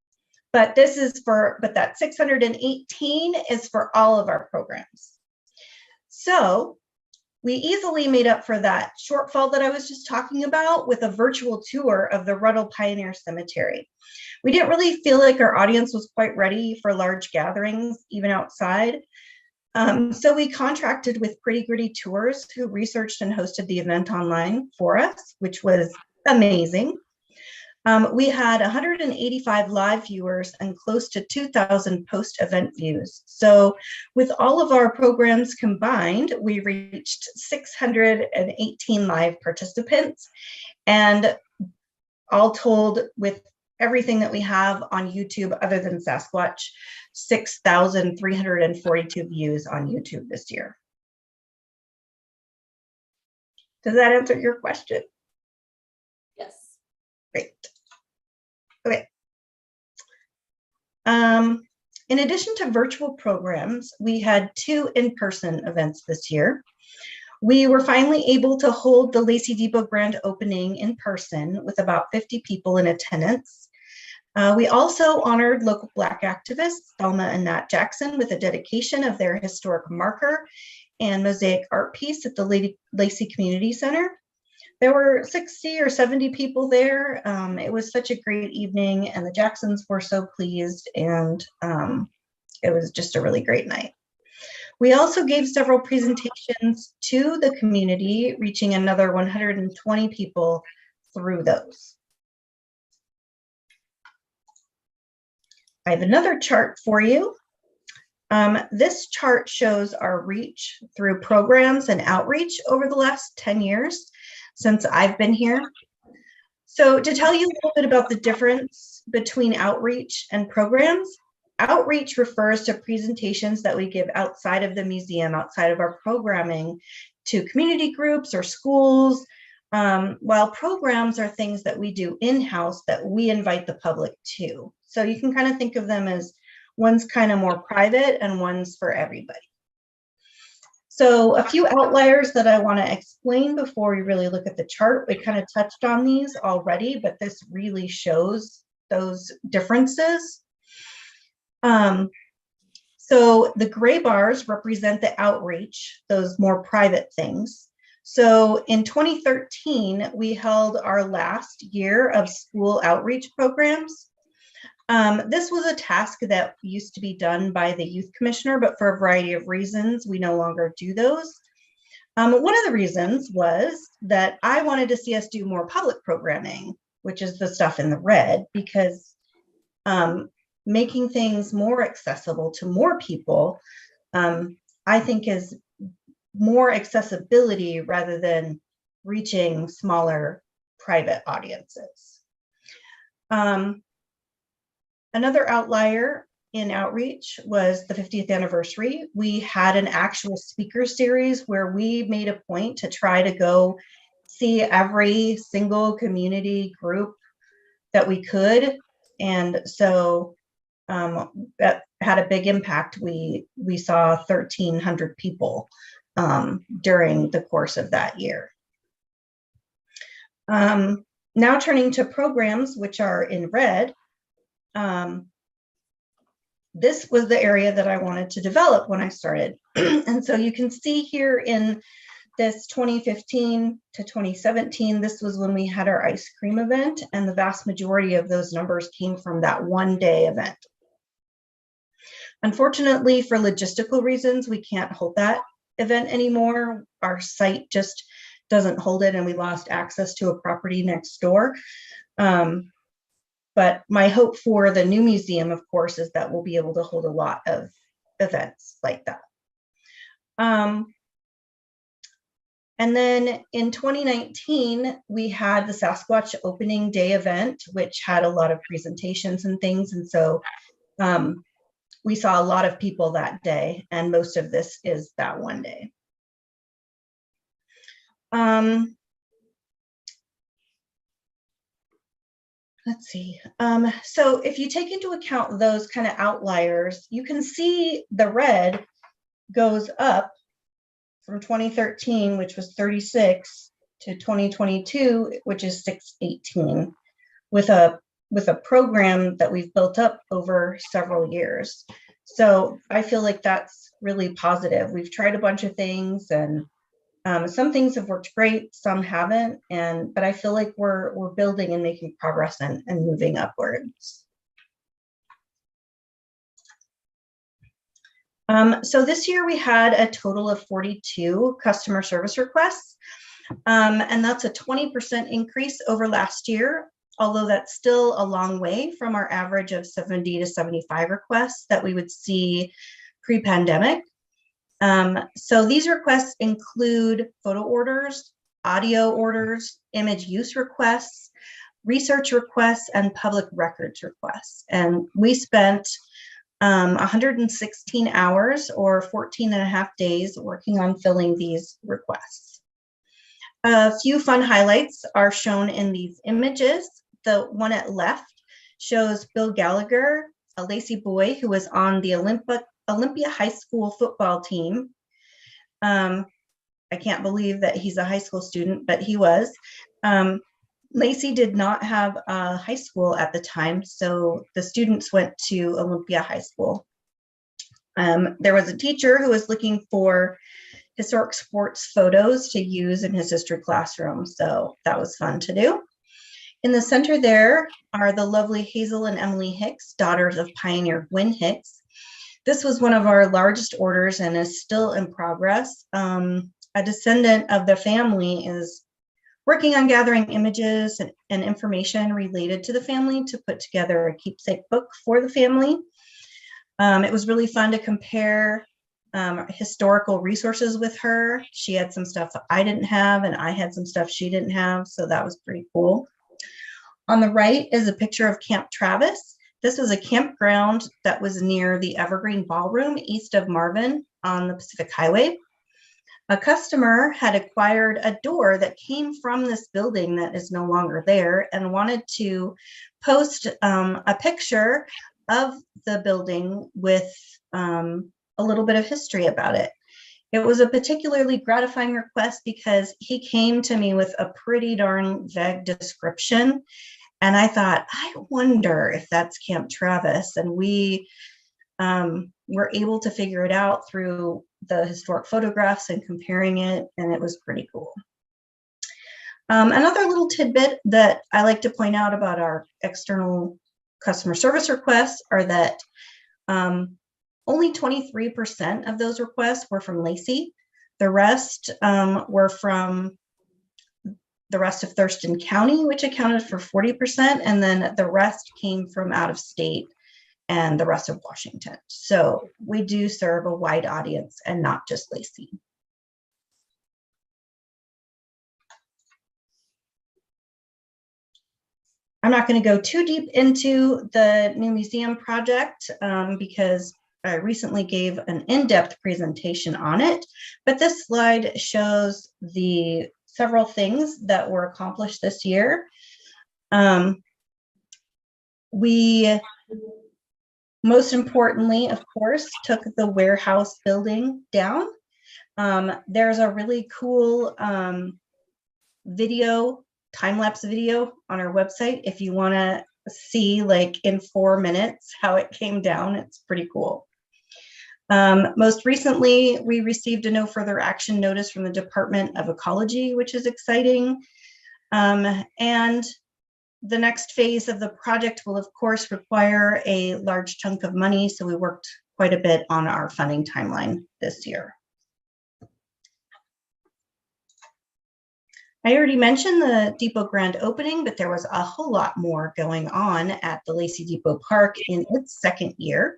But this is for, but that 618 is for all of our programs. So we easily made up for that shortfall that I was just talking about with a virtual tour of the Ruddle Pioneer Cemetery. We didn't really feel like our audience was quite ready for large gatherings, even outside. So we contracted with Pretty Gritty Tours, who researched and hosted the event online for us, which was amazing. We had 185 live viewers and close to 2,000 post-event views. So with all of our programs combined, we reached 618 live participants. And all told, with everything that we have on YouTube other than Sasquatch, 6,342 views on YouTube this year. Does that answer your question? Yes. Great. Okay. In addition to virtual programs, we had 2 in-person events this year. We were finally able to hold the Lacey Depot grand opening in person with about 50 people in attendance. We also honored local Black activists, Thelma and Nat Jackson, with a dedication of their historic marker and mosaic art piece at the Lacey Community Center. There were 60 or 70 people there. It was such a great evening, and the Jacksons were so pleased, and it was just a really great night. We also gave several presentations to the community, reaching another 120 people through those. I have another chart for you. This chart shows our reach through programs and outreach over the last 10 years since I've been here. So to tell you a little bit about the difference between outreach and programs, outreach refers to presentations that we give outside of the museum, outside of our programming, to community groups or schools, while programs are things that we do in-house that we invite the public to. So you can kind of think of them as one's kind of more private and one's for everybody. So a few outliers that I want to explain before we really look at the chart. We kind of touched on these already, but this really shows those differences. So the gray bars represent the outreach, those more private things. So in 2013, we held our last year of school outreach programs. This was a task that used to be done by the youth commissioner, but for a variety of reasons, we no longer do those. One of the reasons was that I wanted to see us do more public programming, which is the stuff in the red, because making things more accessible to more people, I think is more accessibility rather than reaching smaller private audiences. Another outlier in outreach was the 50th anniversary. We had an actual speaker series where we made a point to try to go see every single community group that we could. And so that had a big impact. We saw 1,300 people during the course of that year. Now turning to programs, which are in red. This was the area that I wanted to develop when I started. And so you can see here in this 2015 to 2017, this was when we had our ice cream event, and the vast majority of those numbers came from that one-day event. Unfortunately, for logistical reasons, we can't hold that event anymore. Our site just doesn't hold it and we lost access to a property next door. But my hope for the new museum, of course, is that we'll be able to hold a lot of events like that. And then in 2019, we had the Sasquatch opening day event, which had a lot of presentations and things. And so we saw a lot of people that day, and most of this is that one day. Let's see. So if you take into account those kind of outliers, you can see the red goes up from 2013, which was 36, to 2022, which is 618, with a program that we've built up over several years. So I feel like that's really positive. We've tried a bunch of things, and some things have worked great, some haven't, but I feel like we're building and making progress and moving upwards. So this year we had a total of 42 customer service requests, and that's a 20% increase over last year, although that's still a long way from our average of 70 to 75 requests that we would see pre-pandemic. So these requests include photo orders, audio orders, image use requests, research requests, and public records requests. And we spent 116 hours or 14 and a half days working on filling these requests. A few fun highlights are shown in these images. The one at left shows Bill Gallagher, a Lacey boy who was on the Olympia High School football team. I can't believe that he's a high school student, but he was. Lacey did not have a high school at the time, so the students went to Olympia High School. There was a teacher who was looking for historic sports photos to use in his history classroom, so that was fun to do. In the center there are the lovely Hazel and Emily Hicks, daughters of pioneer Gwyn Hicks. This was one of our largest orders and is still in progress. A descendant of the family is working on gathering images and information related to the family to put together a keepsake book for the family. It was really fun to compare historical resources with her. She had some stuff I didn't have, and I had some stuff she didn't have, so that was pretty cool. On the right is a picture of Camp Travis. This was a campground that was near the Evergreen Ballroom east of Marvin on the Pacific Highway. A customer had acquired a door that came from this building that is no longer there and wanted to post a picture of the building with a little bit of history about it. It was a particularly gratifying request because he came to me with a pretty darn vague description. And I thought, I wonder if that's Camp Travis. And we were able to figure it out through the historic photographs and comparing it, and it was pretty cool. Another little tidbit that I like to point out about our external customer service requests are that only 23% of those requests were from Lacey. The rest were from the rest of Thurston County, which accounted for 40%, and then the rest came from out of state and the rest of Washington. So we do serve a wide audience and not just Lacey. I'm not going to go too deep into the new museum project because I recently gave an in-depth presentation on it, but this slide shows the several things that were accomplished this year. We, most importantly, of course, took the warehouse building down. There's a really cool video, time-lapse video on our website. If you want to see, like, in 4 minutes how it came down, it's pretty cool. Most recently, we received a no further action notice from the Department of Ecology, which is exciting. And the next phase of the project will, of course, require a large chunk of money. So we worked quite a bit on our funding timeline this year. I already mentioned the Depot grand opening, but there was a whole lot more going on at the Lacey Depot Park in its second year.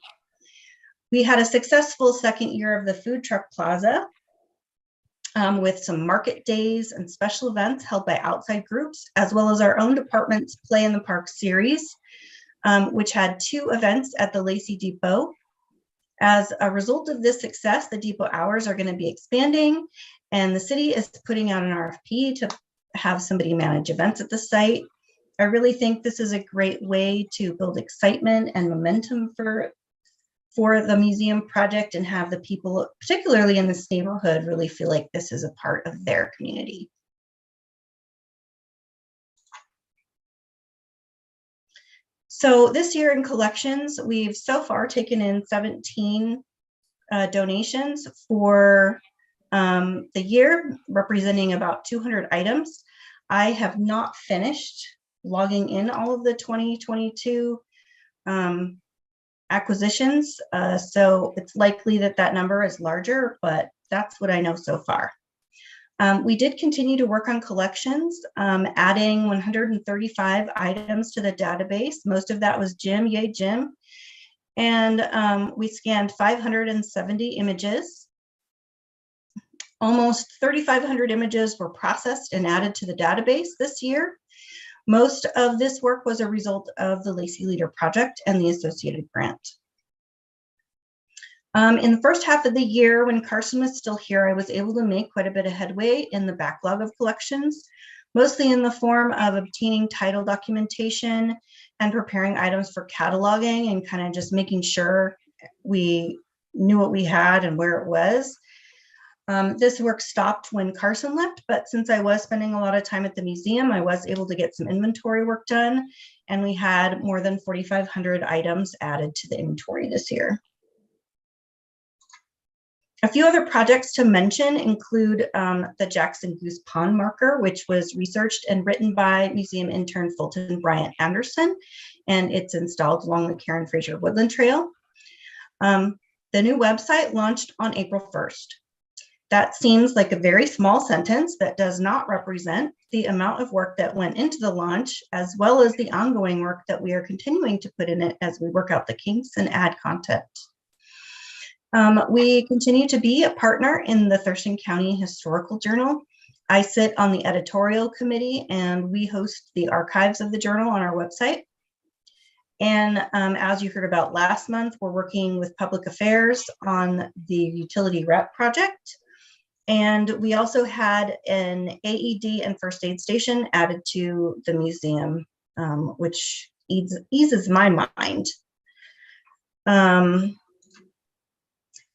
We had a successful second year of the Food Truck Plaza with some market days and special events held by outside groups, as well as our own department's Play in the Park series, which had 2 events at the Lacey Depot. As a result of this success, the depot hours are going to be expanding, and the city is putting out an RFP to have somebody manage events at the site. I really think this is a great way to build excitement and momentum for the museum project and have the people, particularly in this neighborhood, really feel like this is a part of their community. So this year in collections, we've so far taken in 17 donations for the year, representing about 200 items. I have not finished logging in all of the 2022 acquisitions, so it's likely that that number is larger, but that's what I know so far. We did continue to work on collections, adding 135 items to the database. Most of that was Jim, yay Jim. And we scanned 570 images. Almost 3,500 images were processed and added to the database this year. Most of this work was a result of the Lacey Leader Project and the associated grant. In the first half of the year, when Carson was still here, I was able to make quite a bit of headway in the backlog of collections, mostly in the form of obtaining title documentation and preparing items for cataloging and kind of just making sure we knew what we had and where it was. This work stopped when Carson left, but since I was spending a lot of time at the museum, I was able to get some inventory work done, and we had more than 4,500 items added to the inventory this year. A few other projects to mention include the Jackson Goose Pond marker, which was researched and written by museum intern Fulton Bryant Anderson, and it's installed along the Karen Fraser Woodland Trail. The new website launched on April 1st. That seems like a very small sentence that does not represent the amount of work that went into the launch, as well as the ongoing work that we are continuing to put in it as we work out the kinks and add content. We continue to be a partner in the Thurston County Historical Journal. I sit on the editorial committee, and we host the archives of the journal on our website. And as you heard about last month, we're working with public affairs on the utility rep project. And we also had an AED and first aid station added to the museum, which eases my mind.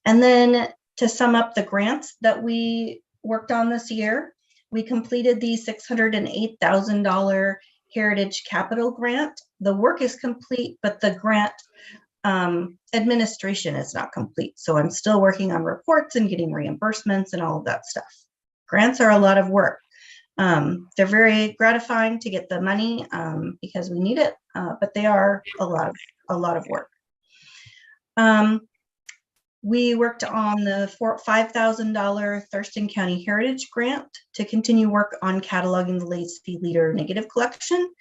And then to sum up the grants that we worked on this year, we completed the $608,000 Heritage Capital Grant. The work is complete, but the grant administration is not complete. So I'm still working on reports and getting reimbursements and all of that stuff. Grants are a lot of work. They're very gratifying to get the money because we need it, but they are a lot of work. We worked on the $5,000 Thurston County Heritage Grant to continue work on cataloging the Lacey Leader negative collection.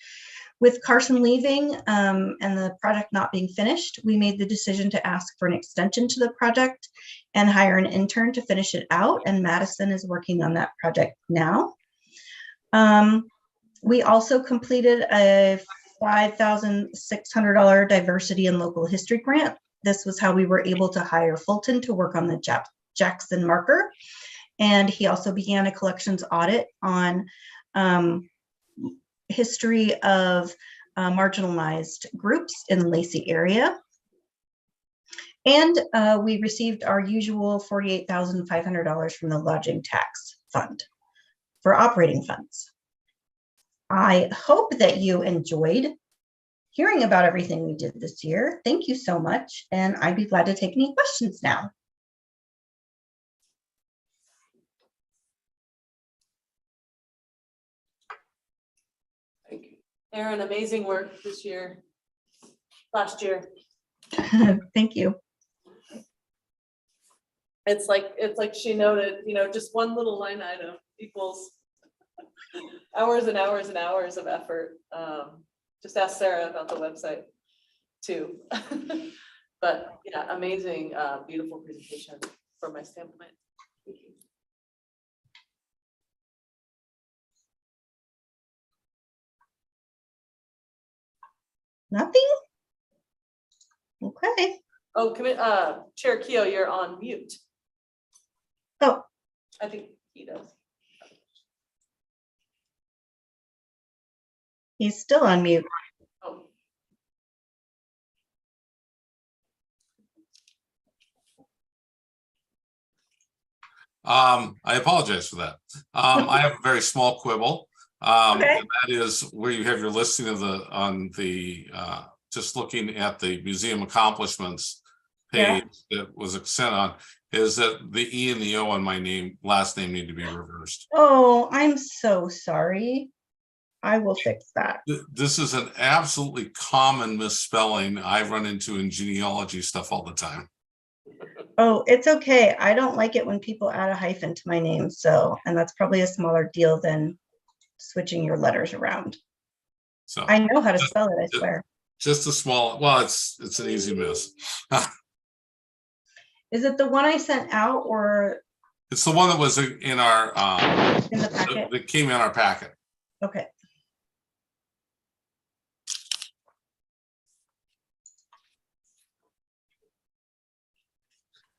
With Carson leaving and the project not being finished, we made the decision to ask for an extension to the project and hire an intern to finish it out, and Madison is working on that project now. We also completed a $5,600 diversity and local history grant. This was how we were able to hire Fulton to work on the Jackson marker. And he also began a collections audit on history of marginalized groups in the Lacey area. And we received our usual $48,500 from the lodging tax fund for operating funds. I hope that you enjoyed hearing about everything we did this year. Thank you so much, and I'd be glad to take any questions now. Thank you. Erin, amazing work this year, last year. Thank you. It's like she noted, you know, just one little line item equals Hours and hours and hours of effort. Just ask Sarah about the website too. But yeah, amazing, beautiful presentation from my standpoint. Thank you. Nothing? Okay. Oh, Chair Keo, you're on mute. Oh. I think he does. He's still on mute. Oh. I apologize for that. I have a very small quibble. Okay. And that is where you have your listing of just looking at the museum accomplishments Yeah. page that was sent on, is that the E and the O on my last name need to be reversed. Oh, I'm so sorry. I will fix that. This is an absolutely common misspelling I run into in genealogy stuff all the time. Oh, it's okay. I don't like it when people add a hyphen to my name. So, and that's probably a smaller deal than switching your letters around. So I know how to spell it, I swear. Just a small, well, it's an easy miss. Is it the one I sent out or It's the one that was in our in the packet? that came in our packet. Okay.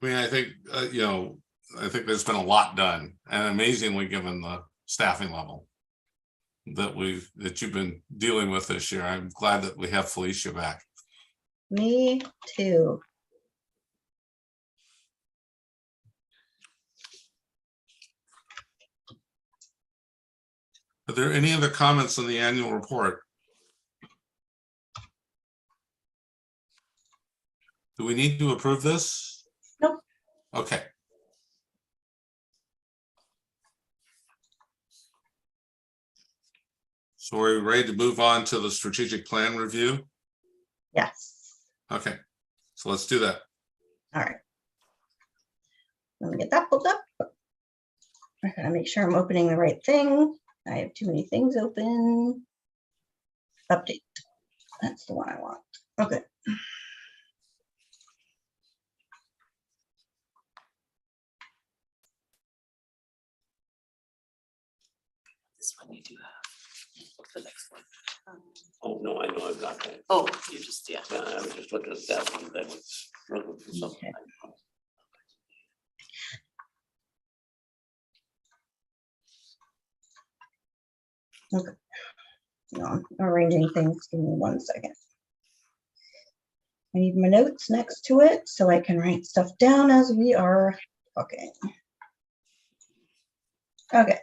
I mean, I think, I think there's been a lot done, and amazingly given the staffing level that you've been dealing with this year. I'm glad that we have Felicia back. Me too. Are there any other comments on the annual report? Do we need to approve this? Nope. Okay. So we're ready to move on to the strategic plan review? Yes. Okay, so let's do that. All right. Let me get that pulled up. I gotta make sure I'm opening the right thing. I have too many things open. Update. That's the one I want. Okay. This one you do have. The next one. Oh, no, I know, I've got that. Oh, you just, yeah. Yeah, I was just looking at that one, that was looking for something. Okay. No, I'm arranging things. Give me 1 second. I need my notes next to it so I can write stuff down as we are talking. Okay.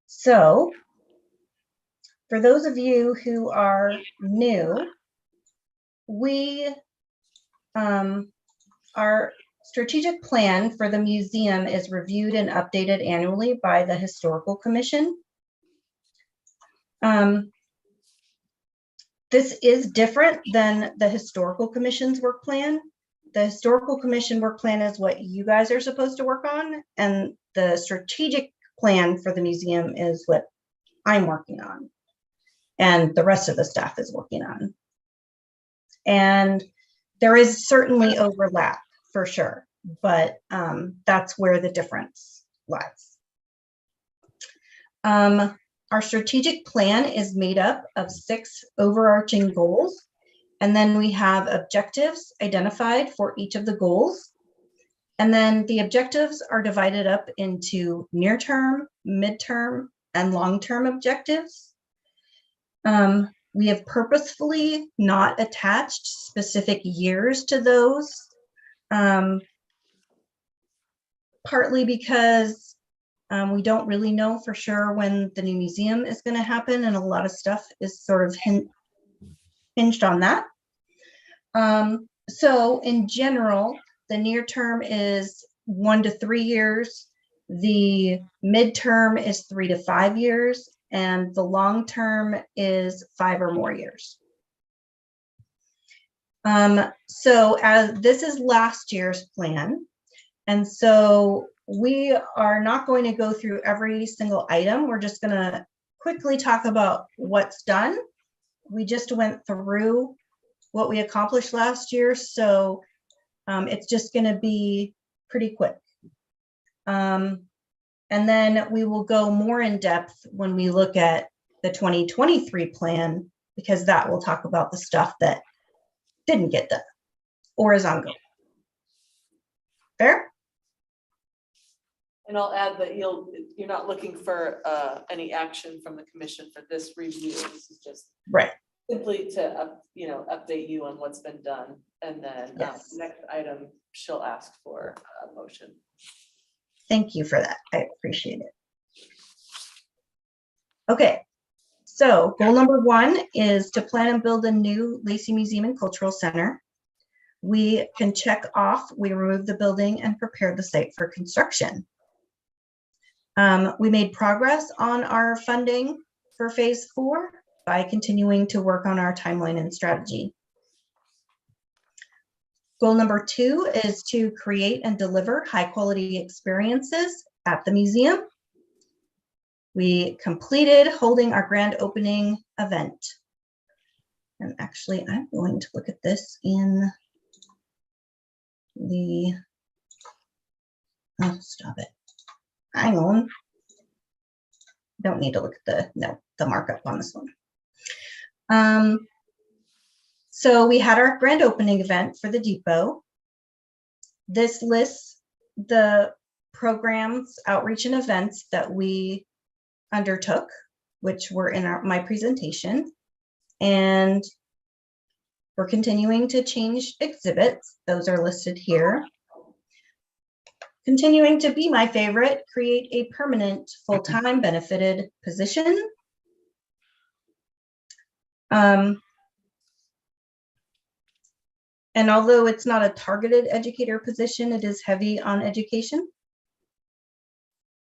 So, for those of you who are new, our strategic plan for the museum is reviewed and updated annually by the Historical Commission. This is different than the Historical Commission's work plan. The Historical Commission work plan is what you guys are supposed to work on, and the strategic plan for the museum is what I'm working on, and the rest of the staff is working on. And there is certainly overlap for sure, but that's where the difference lies. Our strategic plan is made up of 6 overarching goals, and then we have objectives identified for each of the goals. And then the objectives are divided up into near-term, midterm, and long-term objectives. We have purposefully not attached specific years to those, partly because we don't really know for sure when the new museum is going to happen, and a lot of stuff is sort of hinged on that. So in general, the near term is 1 to 3 years, the midterm is 3 to 5 years, and the long term is 5 or more years. So as this is last year's plan, and so we are not going to go through every single item. We're just going to quickly talk about what's done. We just went through what we accomplished last year, so it's just going to be pretty quick. And then we will go more in depth when we look at the 2023 plan, because that will talk about the stuff that didn't get done or is ongoing. Fair? And I'll add that you're not looking for any action from the commission for this review. This is just Right. simply to update you on what's been done. And then Yes. next item, she'll ask for a motion. Thank you for that. I appreciate it. Okay, so goal number 1 is to plan and build a new Lacey Museum and Cultural Center. We can check off, we removed the building and prepared the site for construction. We made progress on our funding for phase 4 by continuing to work on our timeline and strategy. Goal number 2 is to create and deliver high quality experiences at the museum. We completed holding our grand opening event. And actually, I'm going to look at this in the, oh, stop it. Hang on. Don't need to look at the markup on this one. So we had our grand opening event for the depot. This lists the programs, outreach, and events that we undertook, which were in my presentation. And we're continuing to change exhibits. Those are listed here. Continuing to be my favorite, create a permanent full-time benefited position. And although it's not a targeted educator position, it is heavy on education.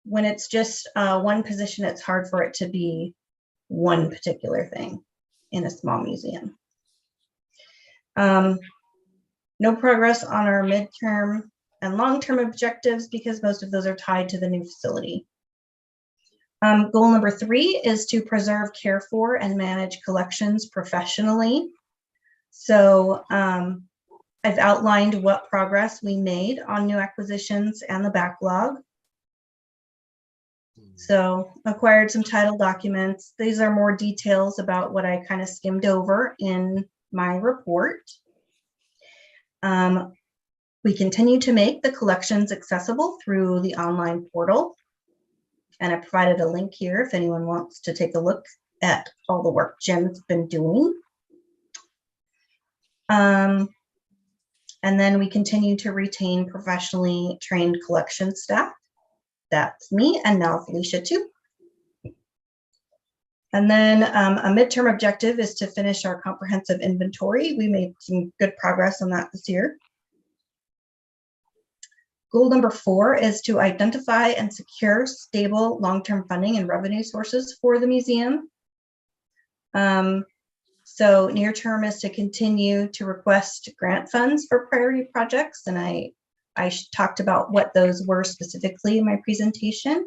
When it's just one position, it's hard for it to be one particular thing in a small museum. No progress on our midterm and long-term objectives because most of those are tied to the new facility. Goal number 3 is to preserve, care for, and manage collections professionally. So I've outlined what progress we made on new acquisitions and the backlog. So acquired some title documents. These are more details about what I kind of skimmed over in my report. We continue to make the collections accessible through the online portal. And I provided a link here if anyone wants to take a look at all the work Jim's been doing. And then we continue to retain professionally trained collection staff. That's me, and now Felicia too. And then a midterm objective is to finish our comprehensive inventory. We made some good progress on that this year. Goal number 4 is to identify and secure stable long-term funding and revenue sources for the museum. So near term is to continue to request grant funds for priority projects. And I talked about what those were specifically in my presentation.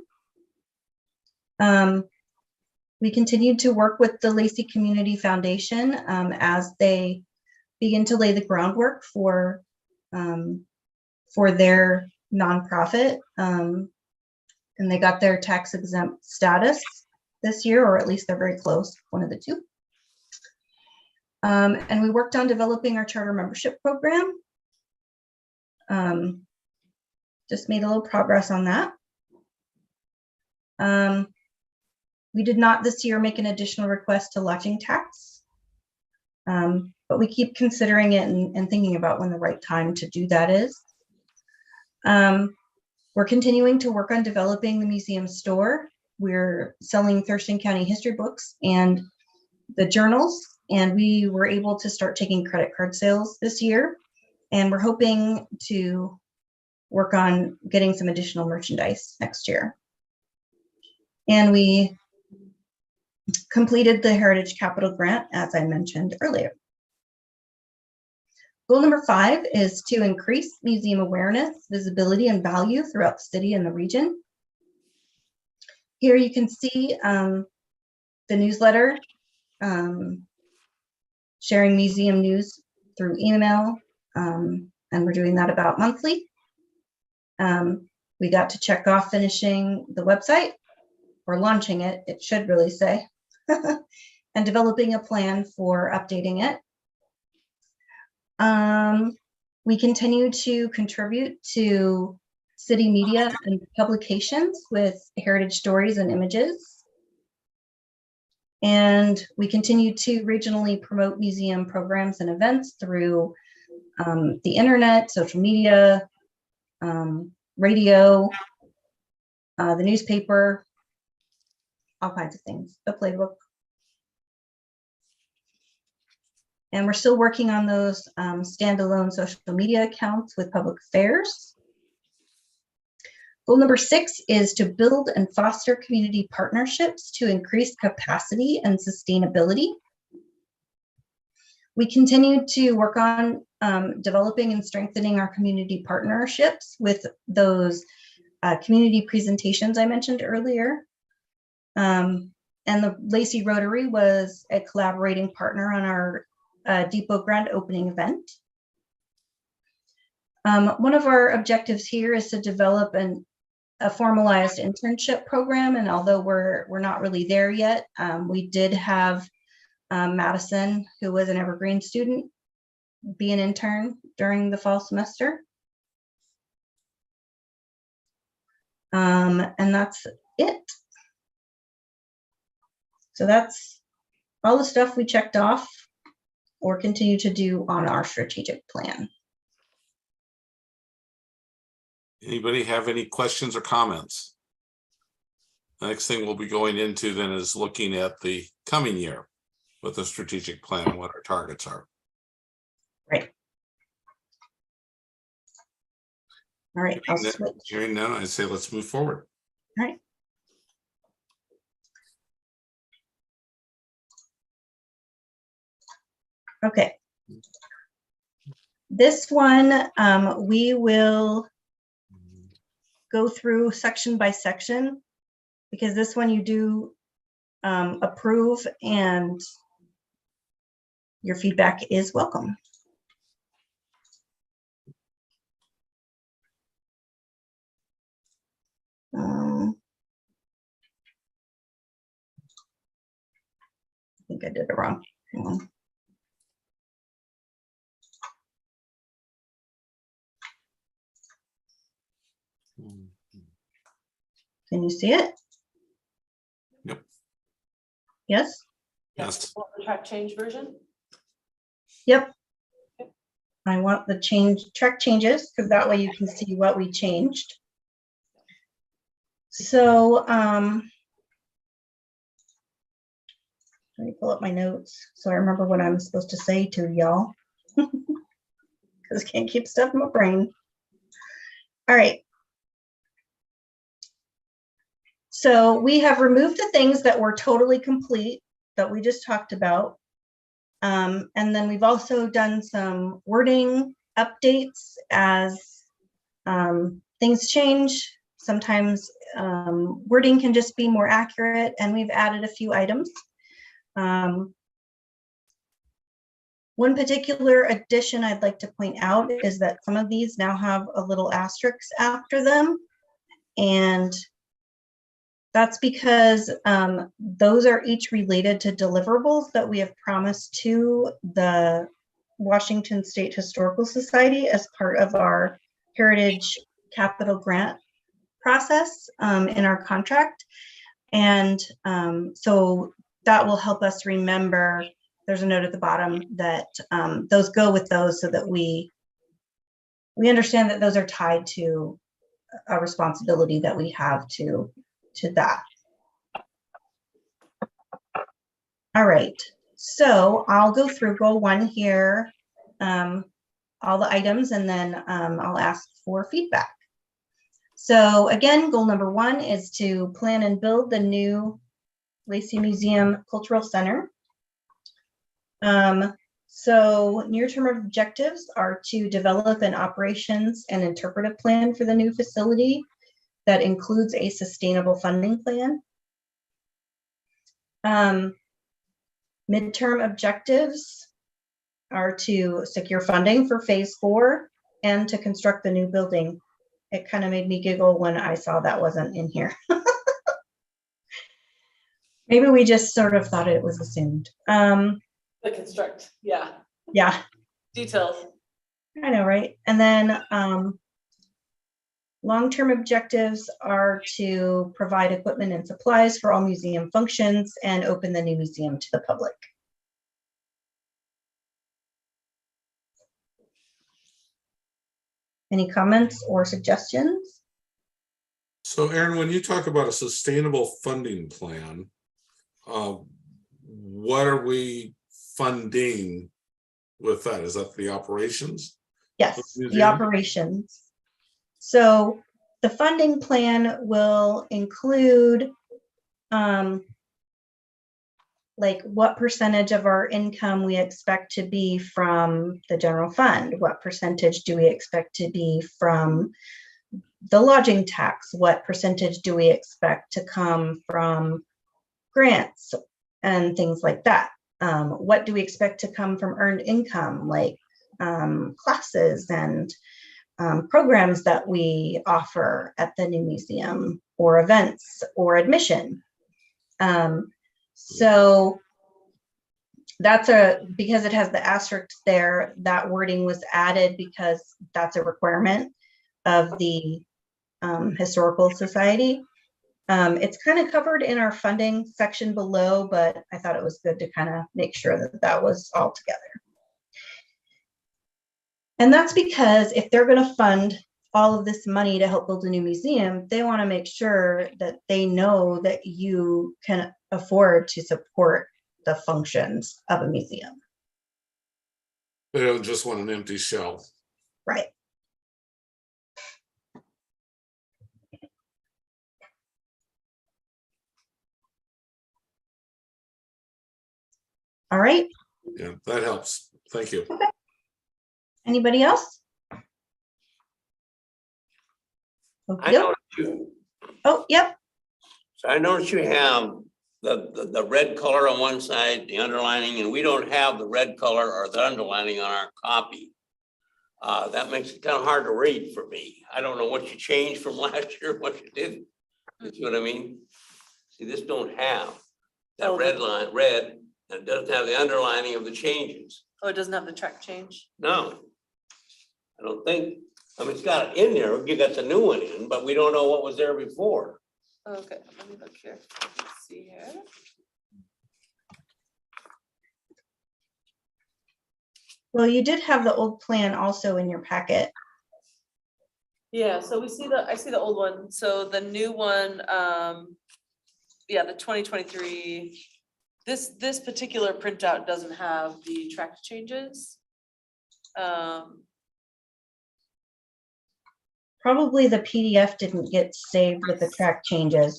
We continued to work with the Lacey Community Foundation as they begin to lay the groundwork for their nonprofit. And they got their tax exempt status this year, or at least they're very close, one of the two. And we worked on developing our charter membership program. Just made a little progress on that. We did not this year make an additional request to lodging tax, but we keep considering it and thinking about when the right time to do that is. We're continuing to work on developing the museum store. We're selling Thurston County history books and the journals, and we were able to start taking credit card sales this year. And we're hoping to work on getting some additional merchandise next year. And we completed the Heritage Capital Grant, as I mentioned earlier. Goal number 5 is to increase museum awareness, visibility, and value throughout the city and the region. Here you can see the newsletter, sharing museum news through email, and we're doing that about monthly. We got to check off finishing the website, or launching it, it should really say, and developing a plan for updating it. We continue to contribute to city media and publications with heritage stories and images. And we continue to regionally promote museum programs and events through the internet, social media, radio, the newspaper, all kinds of things, the playbook. And we're still working on those standalone social media accounts with public affairs. Goal number 6 is to build and foster community partnerships to increase capacity and sustainability. We continue to work on developing and strengthening our community partnerships with those community presentations I mentioned earlier. And the Lacey Rotary was a collaborating partner on our Depot Grand opening event. One of our objectives here is to develop a formalized internship program, and although we're not really there yet, we did have Madison, who was an Evergreen student, be an intern during the fall semester. And that's it. So that's all the stuff we checked off or continue to do on our strategic plan. Anybody have any questions or comments? The next thing we'll be going into then is looking at the coming year with a strategic plan, what our targets are. Right. All right, I'll switch. Hearing none, I say let's move forward. All right. Okay. This one, we will go through section by section, because this one you do approve and your feedback is welcome. I think I did it wrong. Hang on. Can you see it? Yep. Yes? Yes. Want the track change version? Yep. I want the track changes, because that way you can see what we changed. So let me pull up my notes so I remember what I'm supposed to say to y'all, because I can't keep stuff in my brain. All right. So we have removed the things that were totally complete that we just talked about. And then we've also done some wording updates as things change. Sometimes wording can just be more accurate, and we've added a few items. One particular addition I'd like to point out is that some of these now have a little asterisk after them, and that's because those are each related to deliverables that we have promised to the Washington State Historical Society as part of our Heritage Capital Grant process in our contract. And so that will help us remember, there's a note at the bottom that those go with those, so that we understand that those are tied to a responsibility that we have to that. All right, so I'll go through goal 1 here, all the items, and then I'll ask for feedback. So again, goal number 1 is to plan and build the new Lacey Museum Cultural Center. So near-term objectives are to develop an operations and interpretive plan for the new facility that includes a sustainable funding plan. Midterm objectives are to secure funding for phase 4 and to construct the new building. It kind of made me giggle when I saw that wasn't in here. Maybe we just sort of thought it was assumed. The construct, yeah, Yeah, details. I know, right? And then long-term objectives are to provide equipment and supplies for all museum functions and open the new museum to the public. Any comments or suggestions? So Aaron, when you talk about a sustainable funding plan, what are we funding with that? Is that the operations? Yes, the Museum? operations. So the funding plan will include like what percentage of our income we expect to be from the general fund, what percentage do we expect to be from the lodging tax, what percentage do we expect to come from grants and things like that. What do we expect to come from earned income, like classes and programs that we offer at the new museum, or events or admission. So that's because it has the asterisk there, that wording was added because that's a requirement of the Historical Society. It's kind of covered in our funding section below, but I thought it was good to kind of make sure that that was all together. And that's because if they're going to fund all of this money to help build a new museum, they want to make sure that they know that you can afford to support the functions of a museum. They don't just want an empty shell. Right. All right. Yeah, that helps. Thank you. Okay. Anybody else? I Okay. noticed you, Oh, yep. so I noticed you have the red color on one side, the underlining, and we don't have the red color or the underlining on our copy. That makes it kind of hard to read for me. I don't know what you changed from last year, what you did. You see what I mean? See, this don't have that red line, red, and it doesn't have the underlining of the changes. Oh, it doesn't have the track change? No, I don't think. I mean, it's got it in there. You got the new one in, but we don't know what was there before. Okay, let me look here. Let's see here. Well, you did have the old plan also in your packet. Yeah, so we see I see the old one. So the new one, yeah, the 2023, this particular printout doesn't have the track changes. Probably the PDF didn't get saved with the track changes.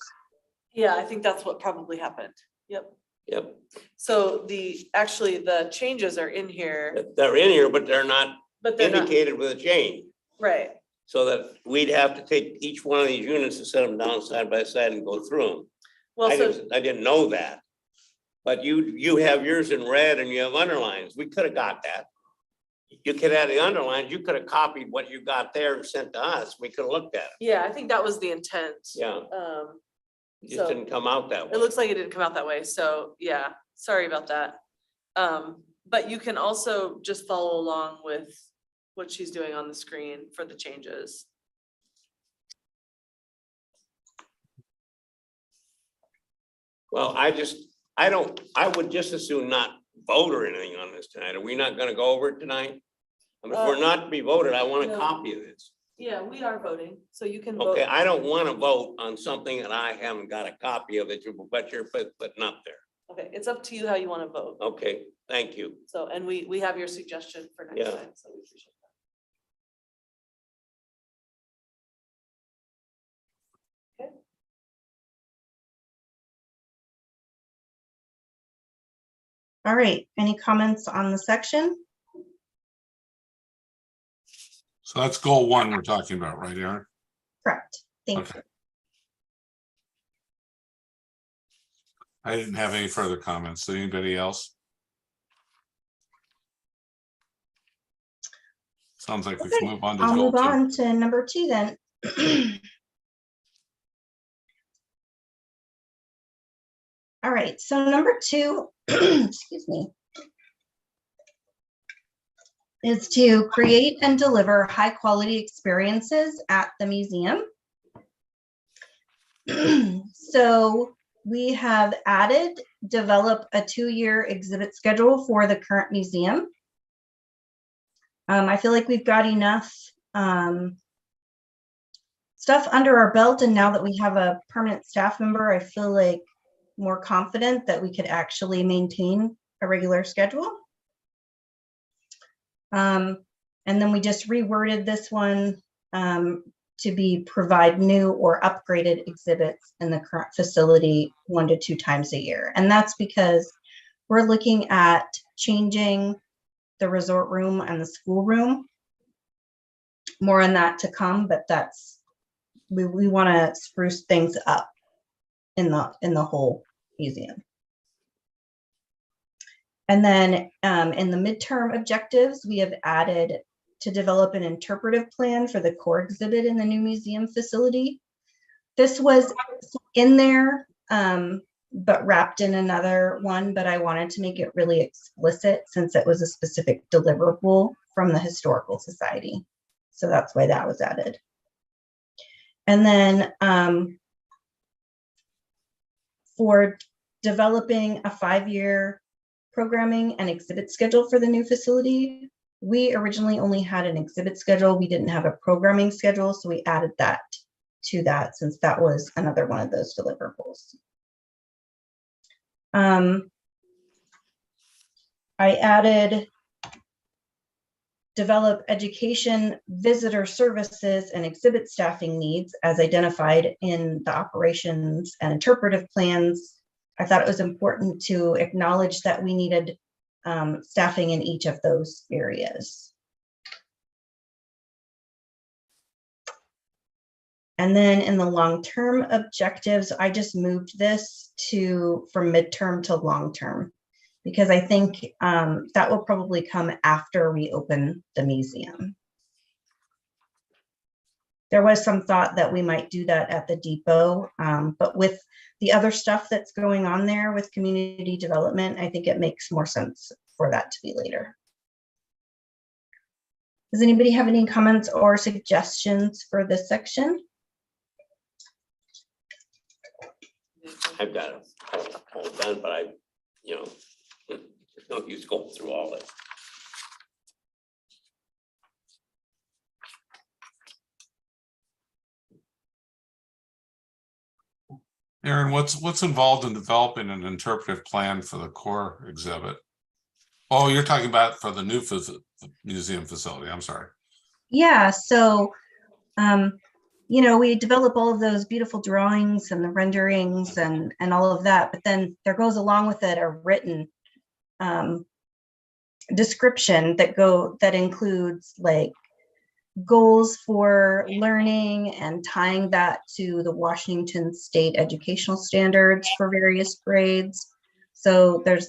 Yeah, I think that's what probably happened. Yep. Yep, So actually the changes are in here, they're in here, but they're not but they're not, indicated with a change. right. So that we'd have to take each one of these units and set them down side by side and go through them. Well, so, I didn't know that. But you have yours in red and you have underlines. We could have got that. You could have the underlines. You could have copied what you got there and sent to us. We could have looked at it. yeah, I think that was the intent. Yeah, it just So didn't come out that way. it looks like it didn't come out that way. So yeah, sorry about that. But you can also just follow along with what she's doing on the screen for the changes. Well, I would just as soon not vote or anything on this tonight. Are we not gonna go over it tonight? I mean, if we're not to be voted, I want a no. copy of this. Yeah, we are voting, so you can vote. Okay, I don't want to vote on something that I haven't got a copy of it, but you're putting up there. Okay, it's up to you how you want to vote. Okay, thank you. So, and we have your suggestion for next Yeah. time, so we appreciate that. Okay. All right, any comments on the section? So that's goal 1 we're talking about, right, Aaron? Correct, thank Okay. you. I didn't have any further comments. Did anybody else? Sounds like we can Okay, move on to I'll goal move 2. on to number 2 then. All right, so number 2, excuse me, is to create and deliver high quality experiences at the museum. So we have added, develop a 2-year exhibit schedule for the current museum. I feel like we've got enough stuff under our belt, and now that we have a permanent staff member, I feel like more confident that we could actually maintain a regular schedule. And then we just reworded this one to be provide new or upgraded exhibits in the current facility 1 to 2 times a year. And that's because we're looking at changing the resort room and the school room. More on that to come, but that's, we want to spruce things up in the whole museum. And then in the midterm objectives, we have added to develop an interpretive plan for the core exhibit in the new museum facility. This was in there, but wrapped in another one, but I wanted to make it really explicit since it was a specific deliverable from the Historical Society. So that's why that was added. And then for developing a 5-year programming and exhibit schedule for the new facility, we originally only had an exhibit schedule. We didn't have a programming schedule, so we added that to that since that was another one of those deliverables. I added develop education, visitor services, and exhibit staffing needs as identified in the operations and interpretive plans. I thought it was important to acknowledge that we needed staffing in each of those areas. And then in the long-term objectives, I just moved this from midterm to long-term, because I think that will probably come after we open the museum. There was some thought that we might do that at the depot, but with the other stuff that's going on there with community development, I think it makes more sense for that to be later. Does anybody have any comments or suggestions for this section? I've got it all done, but there's no use going through all that. Aaron, what's involved in developing an interpretive plan for the core exhibit? Oh, you're talking about for the new museum facility. I'm sorry. Yeah, so we develop all of those beautiful drawings and the renderings and all of that, but then there goes along with it a written description that includes like goals for learning and tying that to the Washington State educational standards for various grades. So there's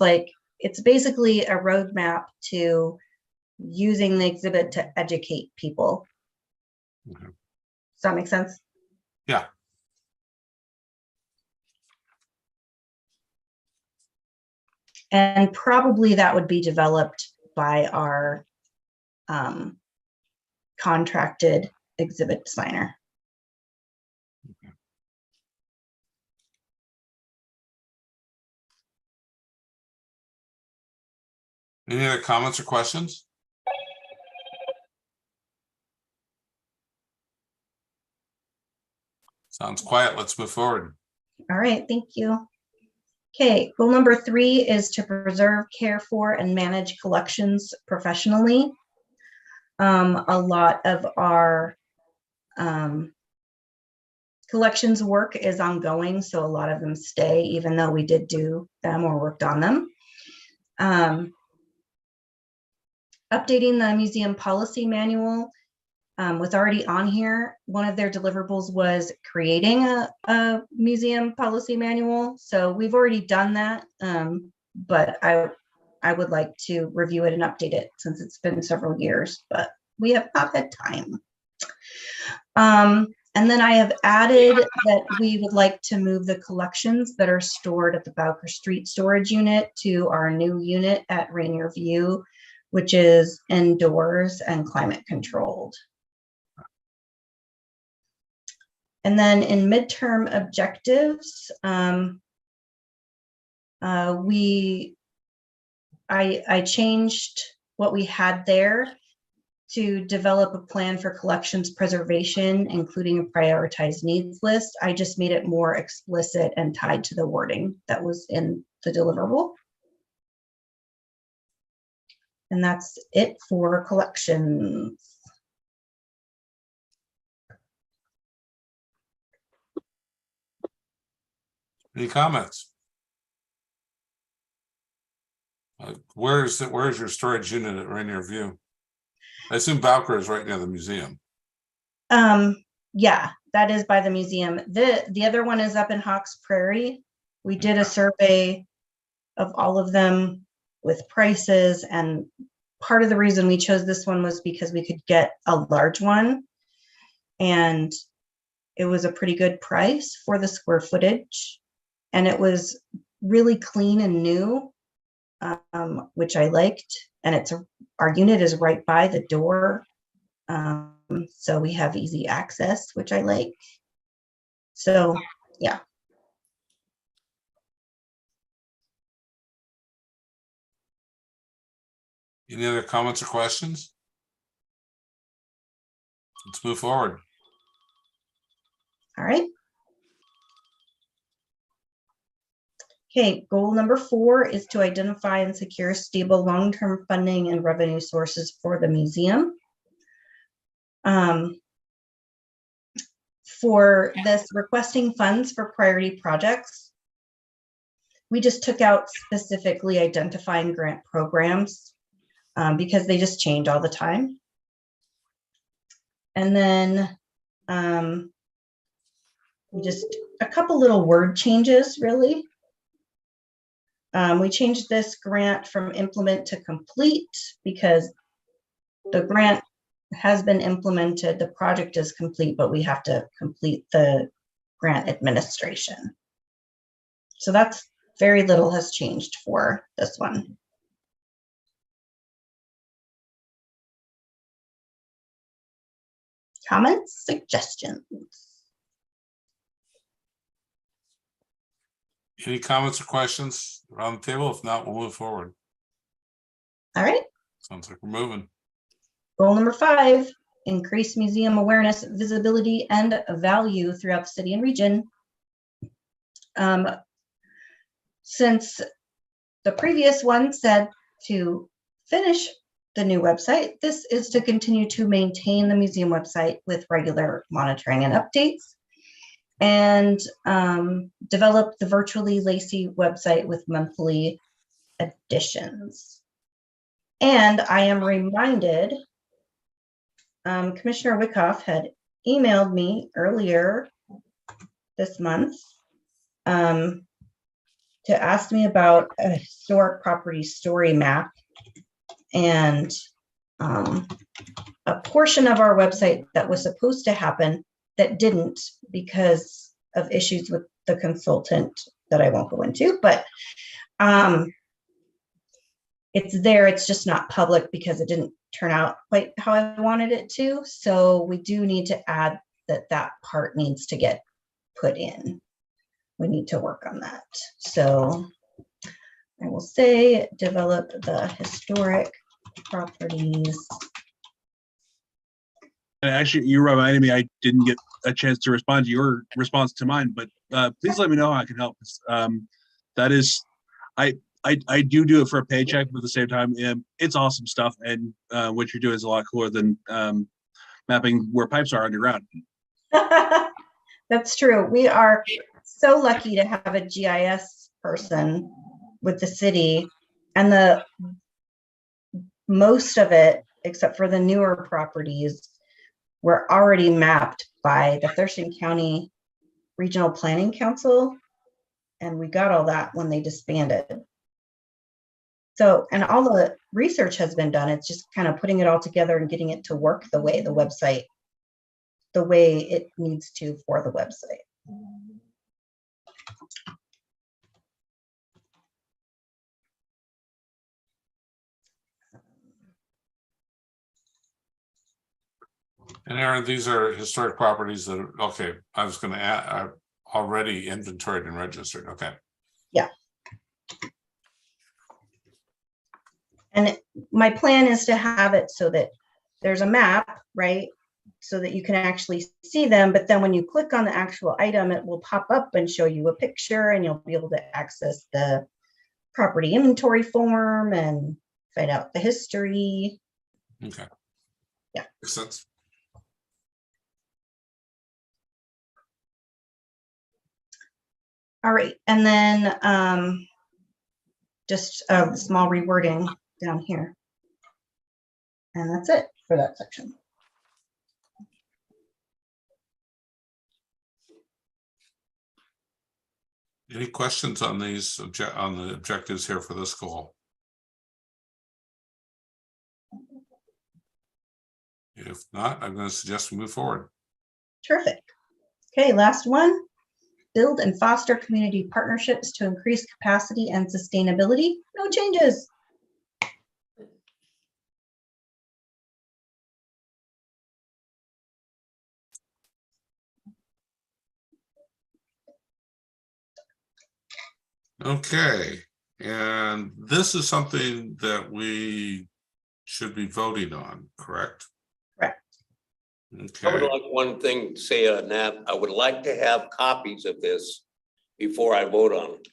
it's basically a roadmap to using the exhibit to educate people. Okay. Does that make sense? Yeah. And probably that would be developed by our contracted exhibit designer. Okay. Any other comments or questions? Sounds quiet. Let's move forward. All right, thank you. Okay, goal number 3 is to preserve, care for, and manage collections professionally. A lot of our collections work is ongoing, so a lot of them stay, even though we did do them or worked on them. Updating the museum policy manual was already on here. One of their deliverables was creating a museum policy manual. So we've already done that, but I would like to review it and update it since it's been several years, but we have not had time. And then I have added that we would like to move the collections that are stored at the Bowker Street storage unit to our new unit at Rainier View, which is indoors and climate controlled. And then in midterm objectives, I changed what we had there to develop a plan for collections preservation, including a prioritized needs list. I just made it more explicit and tied to the wording that was in the deliverable. And that's it for collections. Any comments? Where's your storage unit at Rainier View? I assume Bowker is right near the museum. Yeah, that is by the museum. The other one is up in Hawks Prairie. We did a survey of all of them with prices, and part of the reason we chose this one was because we could get a large one, and it was a pretty good price for the square footage, and it was really clean and new, which I liked. And our unit is right by the door, so we have easy access, which I like. So yeah. Any other comments or questions? Let's move forward. All right. Okay, goal number 4 is to identify and secure stable long-term funding and revenue sources for the museum. For this, requesting funds for priority projects, we just took out specifically identifying grant programs because they just change all the time. And then just a couple little word changes, really. We changed this grant from implement to complete because the grant has been implemented, the project is complete, but we have to complete the grant administration. So that's very little has changed for this one. Comments, suggestions? Any comments or questions around the table? If not, we'll move forward. All right. Sounds like we're moving. Goal number 5, increase museum awareness, visibility, and value throughout the city and region. Since the previous one said to finish the new website, this is to continue to maintain the museum website with regular monitoring and updates, and develop the Virtually Lacey website with monthly additions. And I am reminded, Commissioner Wyckoff had emailed me earlier this month to ask me about a historic property story map, and a portion of our website that was supposed to happen that didn't because of issues with the consultant that I won't go into, but it's there. It's just not public because it didn't turn out quite how I wanted it to. So we do need to add that part needs to get put in. We need to work on that. So I will say develop the historic properties. And actually, you reminded me I didn't get a chance to respond to your response to mine, but please let me know how I can help. That is, I do it for a paycheck, but at the same time, it's awesome stuff. And what you're doing is a lot cooler than mapping where pipes are underground. That's true. We are so lucky to have a GIS person with the city And most of it, except for the newer properties, were already mapped by the Thurston County Regional Planning Council. And we got all that when they disbanded. So, and all the research has been done. It's just kind of putting it all together and getting it to work the way the way it needs to for the website. And Aaron, these are historic properties that are, okay, I was gonna add, are already inventoried and registered, okay. And my plan is to have it so that there's a map, right? So that you can actually see them, but then when you click on the actual item, it will pop up and show you a picture, and you'll be able to access the property inventory form and find out the history. Okay. Yeah. Makes sense. All right, and then just a small rewording down here. And that's it for that section. Any questions on these on the objectives here for this goal? If not, I'm going to suggest we move forward. Terrific. Okay, last one. Build and foster community partnerships to increase capacity and sustainability. No changes. Okay, and this is something that we should be voting on, correct? Correct. I would Okay, like one thing to say on that. I would like to have copies of this before I vote on it.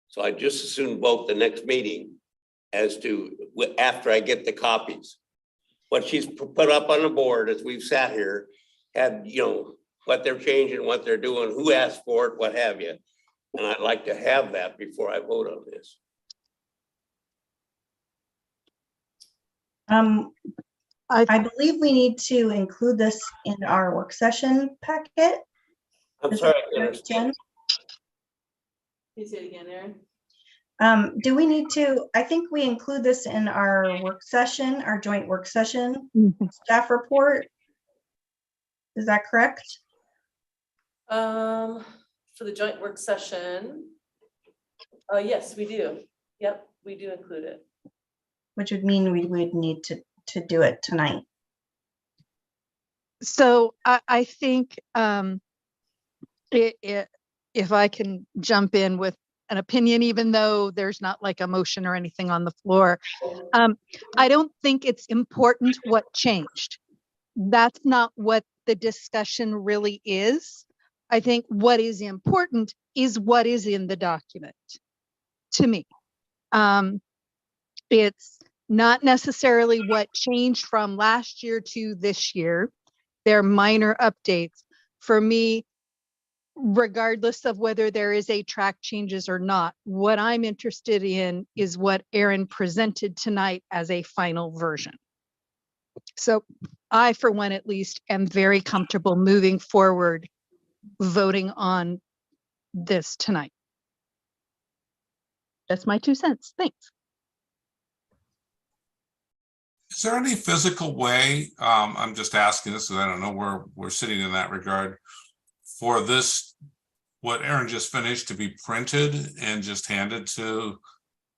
So I just as soon vote the next meeting as to after I get the copies. What she's put up on the board as we've sat here had, you know, what they're changing, what they're doing, who asked for it, what have you. And I'd like to have that before I vote on this. I believe we need to include this in our work session packet. I'm Is sorry, that I correct, understand. Jen? Can you say it again, Aaron? Do we need to, I think we include this in our work session, our joint work session staff report. Is that correct? For the joint work session. Yes, we do. Yep, we do include it. Which would mean we would need to do it tonight. So I think if I can jump in with an opinion, even though there's not like a motion or anything on the floor, I don't think it's important what changed. That's not what the discussion really is. I think what is important is what is in the document to me. It's not necessarily what changed from last year to this year. They're minor updates. For me, regardless of whether there is a track changes or not, what I'm interested in is what Aaron presented tonight as a final version. So I, for one at least, am very comfortable moving forward, voting on this tonight. That's my 2 cents. Thanks. is there any physical way, I'm just asking this because I don't know where we're sitting in that regard, for this, what Aaron just finished to be printed and just handed to?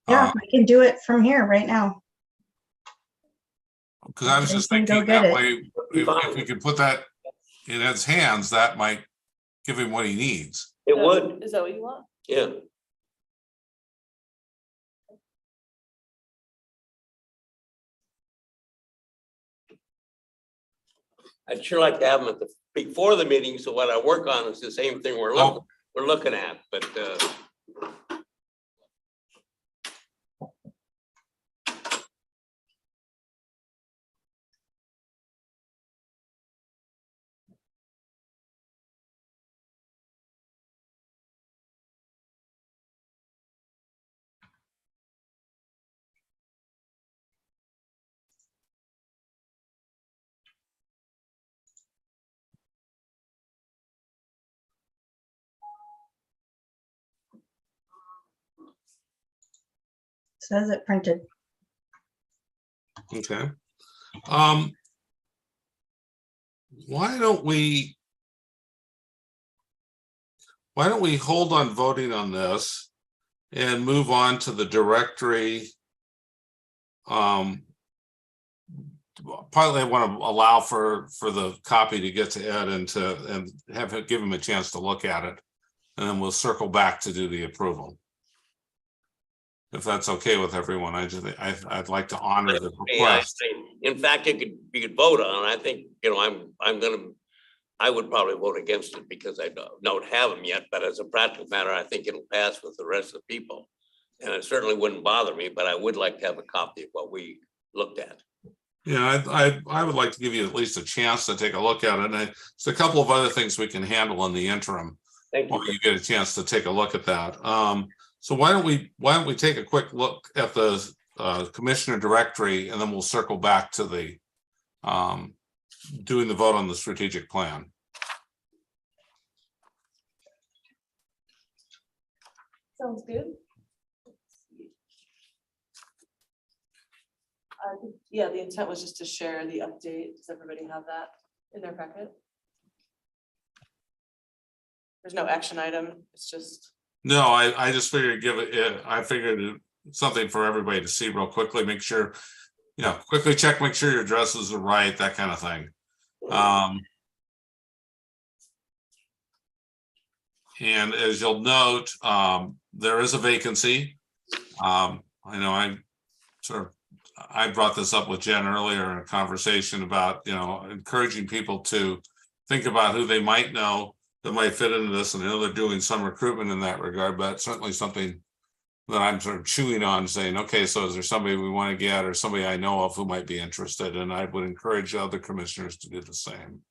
Yeah, I can do it from here right now. Because I was just I can go thinking get that it. way, if we could put that in Ed's hands, that might give him what he needs. It would, Is that what you want? yeah. I'd sure like to have them at before the meeting, so what I work on is the same thing we're looking at, but says it printed. Okay. Why don't we hold on voting on this and move on to the directory? Partly I want to allow for the copy to get to Ed and give him a chance to look at it. And then we'll circle back to do the approval. If that's okay with everyone, I'd like to honor the request. In fact, you could vote on, I think, I would probably vote against it because I don't have them yet, but as a practical matter, I think it'll pass with the rest of the people. And it certainly wouldn't bother me, but I would like to have a copy of what we looked at. Yeah, I would like to give you at least a chance to take a look at it. And there's a couple of other things we can handle in the interim. Thank you. While you get a chance to take a look at that. So why don't we take a quick look at the commissioner directory, and then we'll circle back to the doing the vote on the strategic plan. Sounds good. Yeah, the intent was just to share the update. Does everybody have that in their packet? There's no action item. It's just. No, I just figured I figured something for everybody to see real quickly, make sure, quickly check, make sure your addresses are right, that kind of thing. And as you'll note, there is a vacancy. I know I brought this up with Jen earlier in a conversation about, encouraging people to think about who they might know that might fit into this, and I know they're doing some recruitment in that regard, but certainly something that I'm sort of chewing on, saying, okay, so is there somebody we want to get or somebody I know of who might be interested? And I would encourage other commissioners to do the same.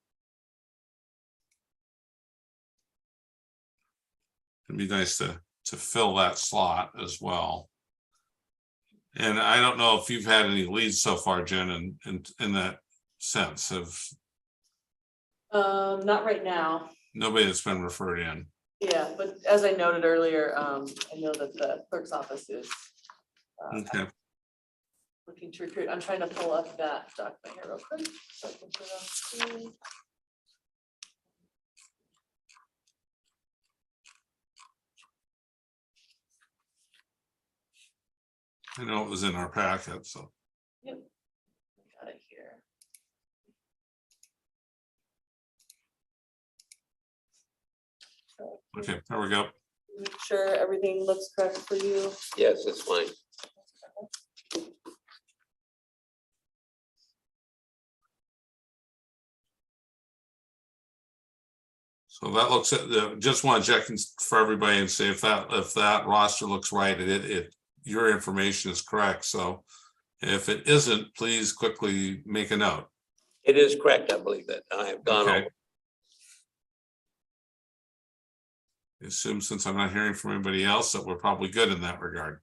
It'd be nice to fill that slot as well. And I don't know if you've had any leads so far, Jen, in that sense of. Not right now. Nobody that's been referred in. Yeah, but as I noted earlier, I know that the clerk's office is Okay. looking to recruit. I'm trying to pull up that document here real quick. So I can put it on screen. I know it was in our packet, so. Yep. Got it here. Okay, there we go. Make sure everything looks correct for you. Yes, it's fine. So that looks at just want to check for everybody and see if that roster looks right. Your information is correct. So if it isn't, please quickly make a note. It is correct, I believe that. I have gone over. I assume since I'm not hearing from anybody else that we're probably good in that regard.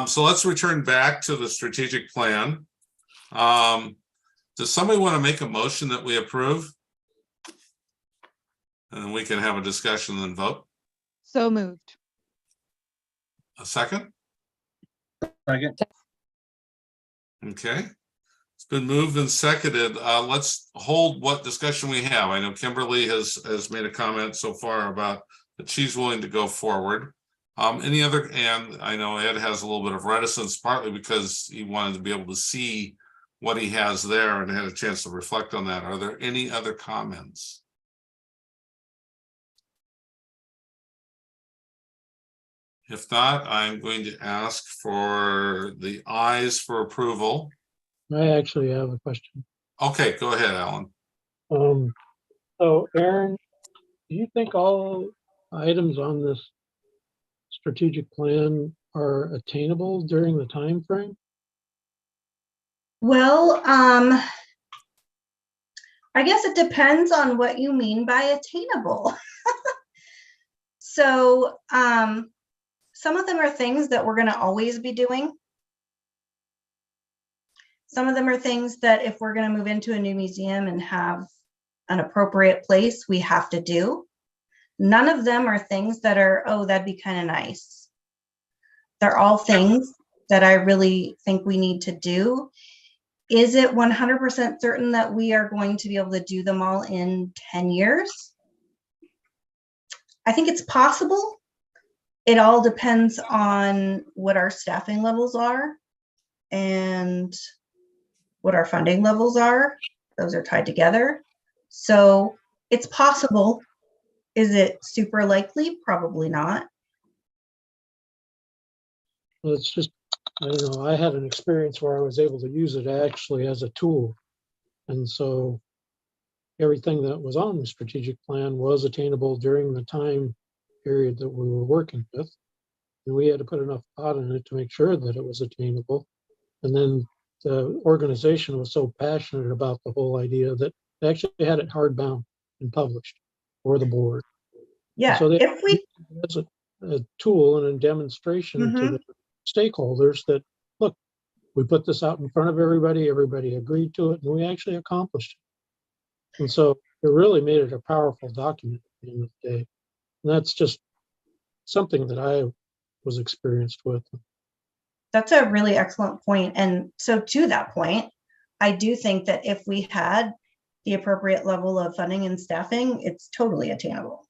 So let's return back to the strategic plan. Does somebody want to make a motion that we approve? And then we can have a discussion and then vote. So moved. A second? Second. Okay. It's been moved and seconded. Let's hold what discussion we have. I know Kimberly has made a comment so far about that she's willing to go forward. Any other, and I know Ed has a little bit of reticence, partly because he wanted to be able to see what he has there and had a chance to reflect on that. Are there any other comments? If not, I'm going to ask for the ayes for approval. I actually have a question. Okay, go ahead, Alan. So Aaron, do you think all items on this strategic plan are attainable during the time frame? Well, I guess it depends on what you mean by attainable. So some of them are things that we're going to always be doing. Some of them are things that if we're going to move into a new museum and have an appropriate place, we have to do. None of them are things that are, oh, that'd be kind of nice. They're all things that I really think we need to do. Is it 100% certain that we are going to be able to do them all in 10 years? I think it's possible. It all depends on what our staffing levels are and what our funding levels are. Those are tied together. So it's possible. Is it super likely? Probably not. Well, it's just, I don't know, I had an experience where I was able to use it actually as a tool. And so everything that was on the strategic plan was attainable during the time period that we were working with. And we had to put enough thought in it to make sure that it was attainable. And then the organization was so passionate about the whole idea that they actually had it hardbound and published for the board. Yeah, So they if we, as a tool and a demonstration to the stakeholders that, look, we put this out in front of everybody, everybody agreed to it, and we actually accomplished it. And so it really made it a powerful document at the end of the day. And that's just something that I was experienced with. that's a really excellent point. And so to that point, I do think that if we had the appropriate level of funding and staffing, it's totally attainable.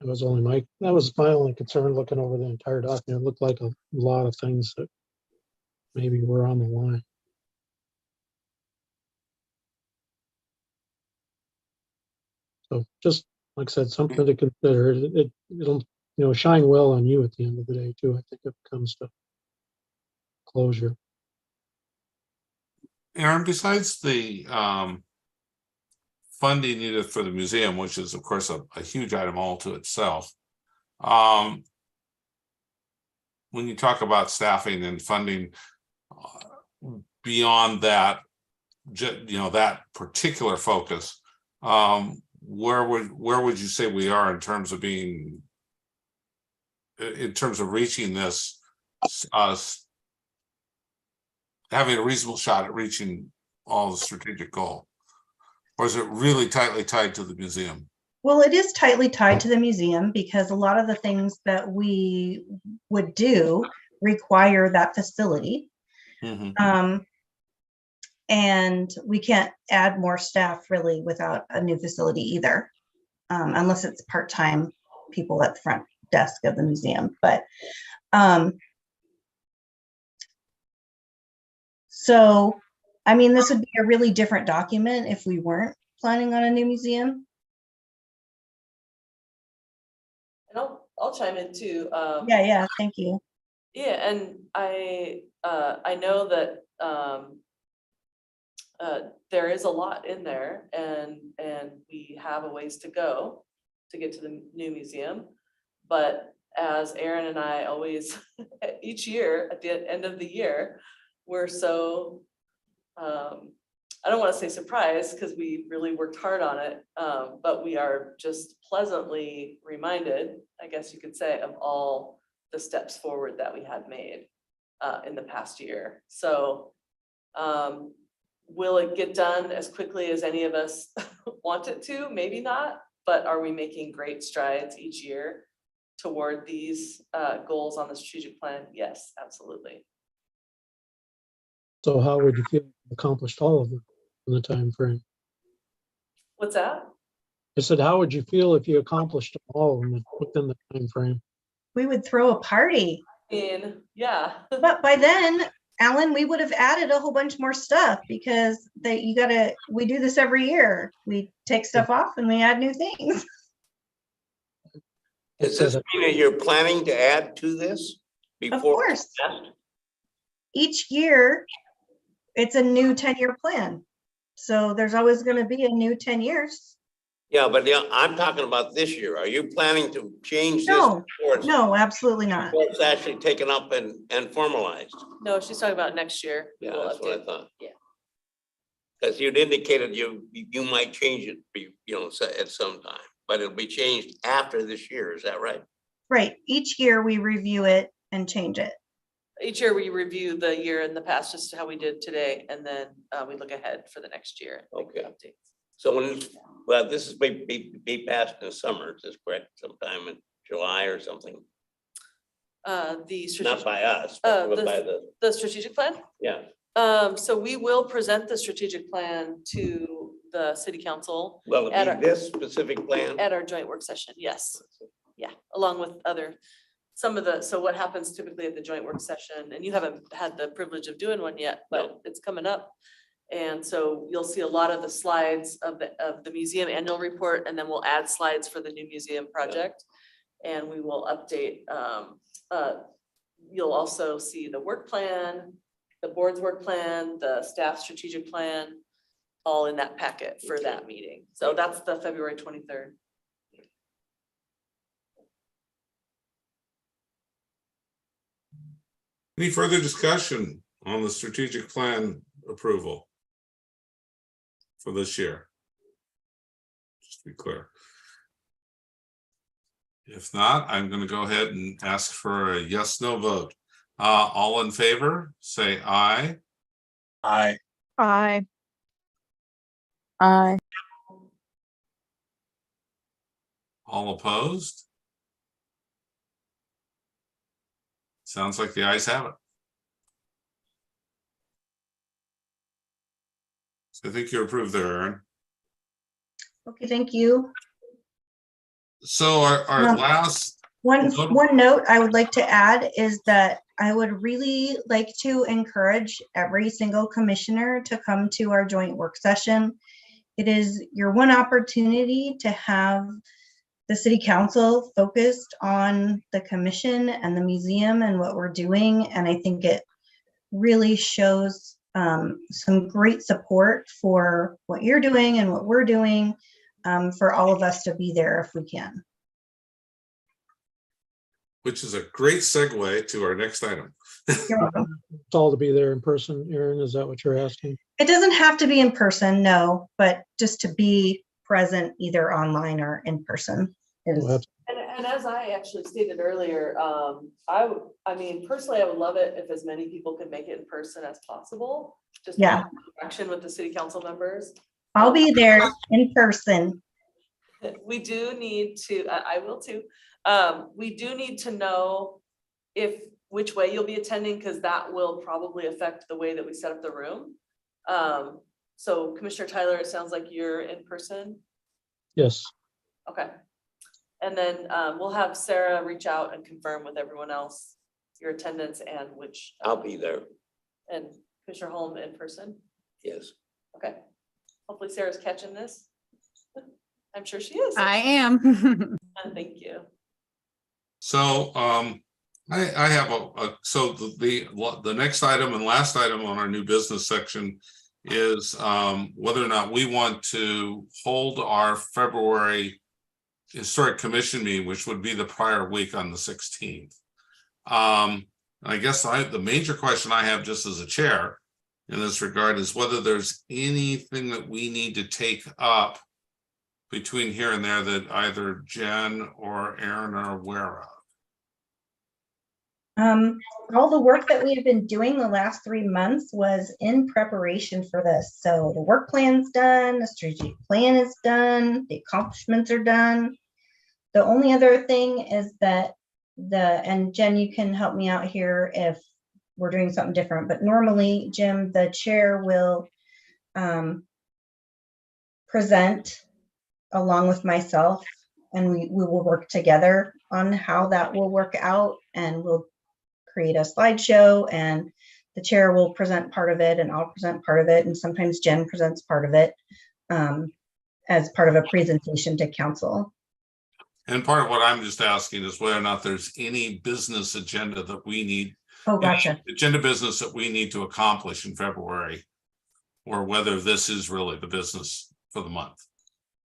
That was my only concern looking over the entire document. It looked like a lot of things that maybe were on the line. So just like I said, something to consider. It'll shine well on you at the end of the day too. I think if it comes to closure. Aaron, besides the funding needed for the museum, which is of course a huge item all to itself, when you talk about staffing and funding beyond that, that particular focus, where would you say we are in terms of reaching this, having a reasonable shot at reaching all the strategic goal? Or is it really tightly tied to the museum? Well, it is tightly tied to the museum because a lot of the things that we would do require that facility. And we can't add more staff really without a new facility either, unless it's part-time people at the front desk of the museum. But so, I mean, this would be a really different document if we weren't planning on a new museum. And I'll chime in too. Yeah, thank you. Yeah, and I know that there is a lot in there, and we have a ways to go to get to the new museum. But as Aaron and I always, each year at the end of the year, we're so I don't want to say surprised because we really worked hard on it, but we are just pleasantly reminded, I guess you could say, of all the steps forward that we had made in the past year. So will it get done as quickly as any of us want it to? Maybe not, but are we making great strides each year toward these goals on the strategic plan? Yes, absolutely. So how would you feel accomplished all of them in the time frame? What's that? I said, how would you feel if you accomplished all of them within the time frame? We would throw a party. Yeah. But by then, Alan, we would have added a whole bunch more stuff because we do this every year. We take stuff off and we add new things. Does this mean that you're planning to add to this before? Of course. Each year, it's a new 10-year plan. So there's always going to be a new 10 years. Yeah, but I'm talking about this year. Are you planning to change this? No, absolutely not. Before it's actually taken up and formalized? No, she's talking about next year. Yeah, that's what I thought. Yeah. Because you'd indicated you might change it, at some time, but it'll be changed after this year. Is that right? Right. Each year we review it and change it. Each year we review the year in the past, just how we did today, and then we look ahead for the next year. Okay. Updates. So this is be passed in the summer, is this correct? Sometime in July or something? The Not strategic, by us, Uh, but the- by the strategic plan. yeah. So we will present the strategic plan to the city council Well, At it'd our- be this specific plan. at our joint work session, yes. Yeah, along with some of the, so what happens typically at the joint work session, and you haven't had the privilege of doing one yet, but it's coming up. And so you'll see a lot of the slides of the museum annual report, and then we'll add slides for the new museum project. And we will update, you'll also see the work plan, the board's work plan, the staff strategic plan, all in that packet for that meeting. So that's the February 23rd. Any further discussion on the strategic plan approval for this year? Just to be clear. If not, I'm going to go ahead and ask for a yes, no vote. All in favor, say aye. Aye. Aye. Aye. All opposed? Sounds like the ayes have it. So I think you're approved there, Aaron. Okay, thank you. So our Um, last, One note I would like to add is that I would really like to encourage every single commissioner to come to our joint work session. It is your one opportunity to have the city council focused on the commission and the museum and what we're doing. And I think it really shows some great support for what you're doing and what we're doing, for all of us to be there if we can. which is a great segue to our next item. You're welcome. It's all to be there in person. Aaron, is that what you're asking? It doesn't have to be in person, no, but just to be present either online or in person is. Well, And as I actually stated earlier, I mean, personally, I would love it if as many people could make it in person as possible. Just to Yeah. have interaction with the city council members. I'll be there in person. We do need to, I will too. We do need to know which way you'll be attending, because that will probably affect the way that we set up the room. So Commissioner Tyler, it sounds like you're in person. Yes. Okay. And then we'll have Sarah reach out and confirm with everyone else your attendance and which. I'll be there. And Commissioner Holm in person. Yes. Okay. Hopefully Sarah's catching this. I'm sure she is. I am. Thank you. So I have so the next item and last item on our new business section is whether or not we want to hold our February Historic Commission meeting, which would be the prior week on the 16th. I guess the major question I have just as a chair in this regard is whether there's anything that we need to take up between here and there that either Jen or Aaron are aware of. All the work that we have been doing the last 3 months was in preparation for this. So the work plan's done, the strategic plan is done, the accomplishments are done. The only other thing is that and Jen, you can help me out here if we're doing something different, but normally, Jim, the chair will present along with myself, and we will work together on how that will work out, and we'll create a slideshow, and the chair will present part of it and I'll present part of it, and sometimes Jen presents part of it as part of a presentation to council. And part of what I'm just asking is whether or not there's any business agenda that we need. Oh, gotcha. Agenda business that we need to accomplish in February, or whether this is really the business for the month.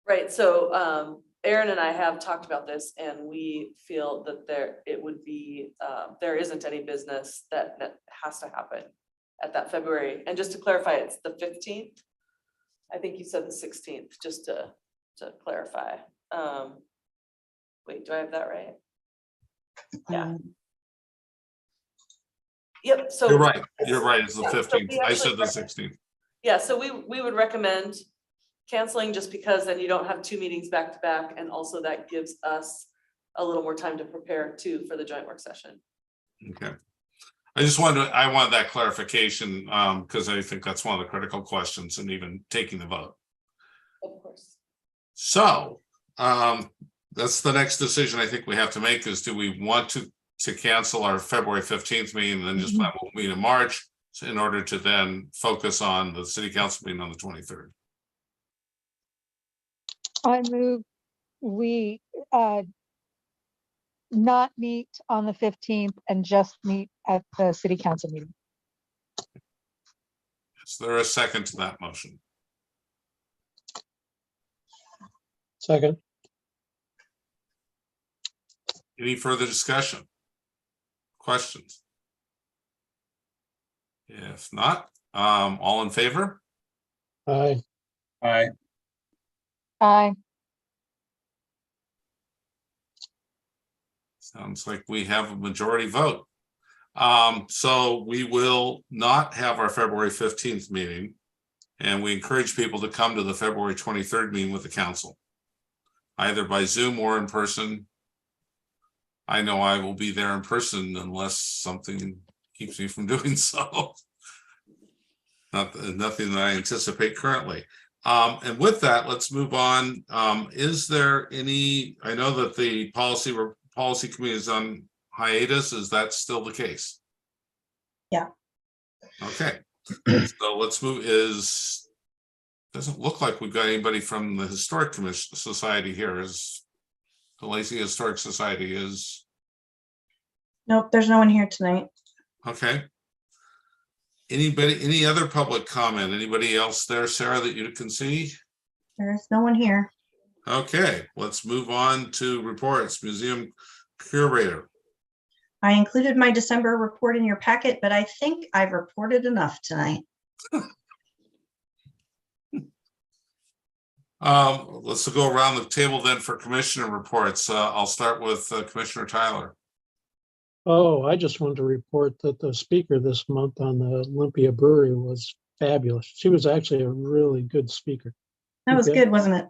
Right, so Aaron and I have talked about this, and we feel that there isn't any business that has to happen at that February. And just to clarify, it's the 15th. I think you said the 16th, just to clarify. Wait, do I have that right? Yeah. Yep, so. You're right, it's the Yeah, so 15th. we I actually said the 16th. Yeah, so we would recommend canceling, just because then you don't have 2 meetings back to back, and also that gives us a little more time to prepare too for the joint work session. Okay. I wanted that clarification, because I think that's one of the critical questions and even taking the vote. Of course. So, that's the next decision I think we have to make is, do we want to cancel our February 15th meeting and then just plan we'll meet in March in order to then focus on the city council meeting on the 23rd? I move we not meet on the 15th and just meet at the city council meeting. Is there a second to that motion? Second. Any further discussion? Questions? If not, all in favor? Aye. Aye. Aye. Sounds like we have a majority vote. So we will not have our February 15th meeting, and we encourage people to come to the February 23rd meeting with the council, either by Zoom or in person. I know I will be there in person unless something keeps me from doing so. Nothing that I anticipate currently. And with that, let's move on. Is there any, I know that the policy committee is on hiatus. Is that still the case? Yeah. Okay. So let's move. Doesn't look like we've got anybody from the Historic Commission Society here. Is the Lacey Historic Society is? Nope, there's no one here tonight. Okay. Any other public comment? Anybody else there, Sarah, that you can see? There's no one here. Okay, let's move on to reports. Museum curator. I included my December report in your packet, but I think I've reported enough tonight. Let's go around the table then for commissioner reports. I'll start with Commissioner Tyler. Oh, I just wanted to report that the speaker this month on the Olympia Brewery was fabulous. She was actually a really good speaker. That was Okay. good, wasn't it?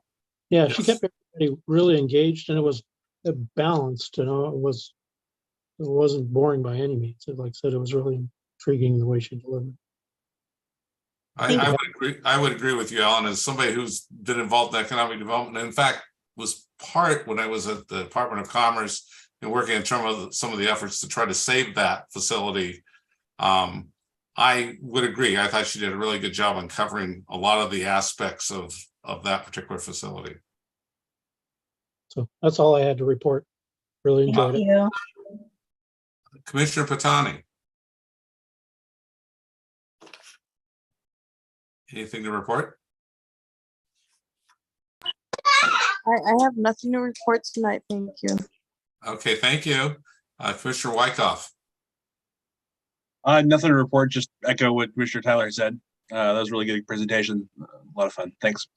Yeah, Yes. she kept everybody really engaged, and it was balanced. You know, it wasn't boring by any means. Like I said, it was really intriguing the way she delivered. I would agree with you, Alan, as somebody who's been involved in economic development, and in fact, was part when I was at the Department of Commerce and working in terms of some of the efforts to try to save that facility. I would agree. I thought she did a really good job on covering a lot of the aspects of that particular facility. So that's all I had to report. Really enjoyed Thank it. you. Commissioner Patani. Anything to report? I have nothing to report tonight, thank you. Okay, thank you. Commissioner Wyckoff. Nothing to report, just echo what Commissioner Tyler said. That was a really good presentation. A lot of fun. Thanks.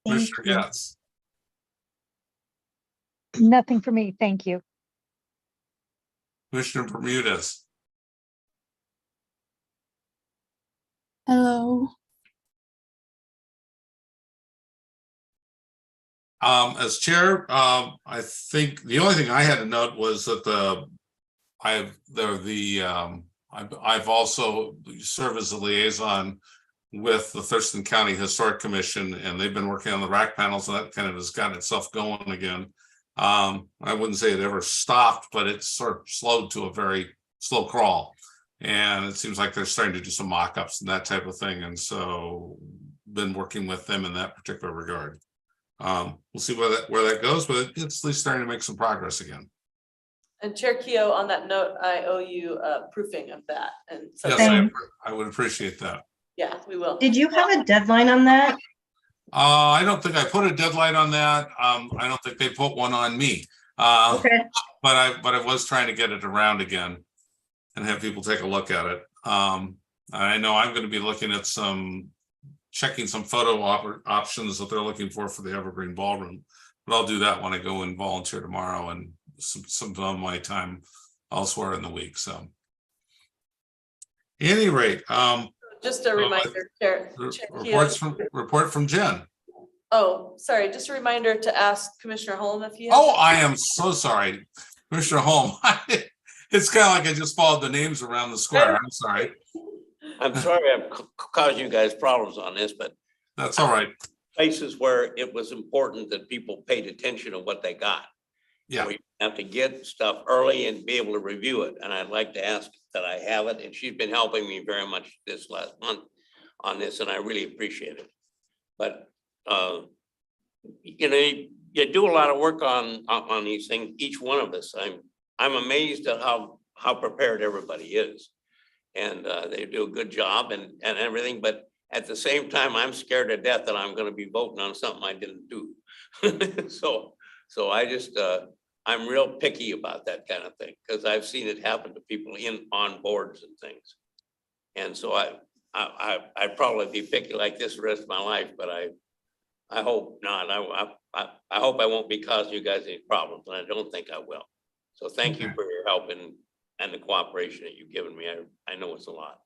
Thank Commissioner you. Getz. Nothing for me. Thank you. Commissioner Bermudez. Hello. As chair, I think the only thing I had to note was that I've also served as a liaison with the Thurston County Historic Commission, and they've been working on the rack panels, and that kind of has gotten itself going again. I wouldn't say it ever stopped, but it's sort of slowed to a very slow crawl. And it seems like they're starting to do some mock-ups and that type of thing. And so been working with them in that particular regard. We'll see where that goes, but it's at least starting to make some progress again. And Chair Keogh, on that note, I owe you proofing of that. And so, Yes, I would appreciate that. yeah, we will. Did you have a deadline on that? I don't think I put a deadline on that. I don't think they put one on me. Okay. But I was trying to get it around again and have people take a look at it. I know I'm going to be looking at checking some photo options that they're looking for the Evergreen Ballroom, but I'll do that when I go and volunteer tomorrow and some of my time elsewhere in the week. So, at any rate, Just a reminder, Chair report from Jen. Oh, sorry, just a reminder to ask Commissioner Holm if you. Oh, I am so sorry, Commissioner Holm. It's kind of like I just followed the names around the square. I'm sorry. I'm sorry I've caused you guys problems on this, but That's all right. places where it was important that people paid attention to what they got. Yeah. We have to get stuff early and be able to review it, and I'd like to ask that I have it, and she's been helping me very much this last month on this, and I really appreciate it. But, you know, you do a lot of work on these things, each one of us. I'm amazed at how prepared everybody is. And they do a good job and everything, but at the same time, I'm scared to death that I'm gonna be voting on something I didn't do. So I just, I'm real picky about that kind of thing, because I've seen it happen to people on boards and things. And so I'd probably be picky like this the rest of my life, but I hope not. I hope I won't be causing you guys any problems, and I don't think I will. So thank you Okay. for your help and the cooperation that you've given me. I know it's a lot.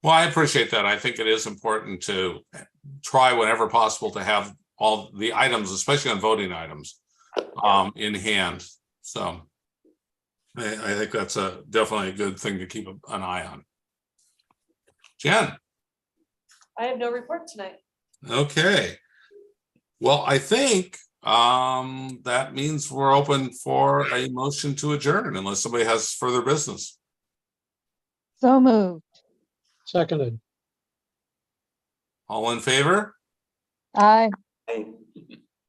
Well, I appreciate that. I think it is important to try whenever possible to have all the items, especially on voting items, in hand. So I think that's definitely a good thing to keep an eye on. Jen, I have no report tonight. okay. Well, I think that means we're open for a motion to adjourn unless somebody has further business. So moved. Seconded. All in favor? Aye.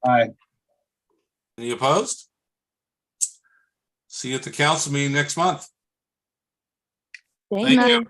Aye. Any opposed? See you at the council meeting next month. Thank Thank you. you.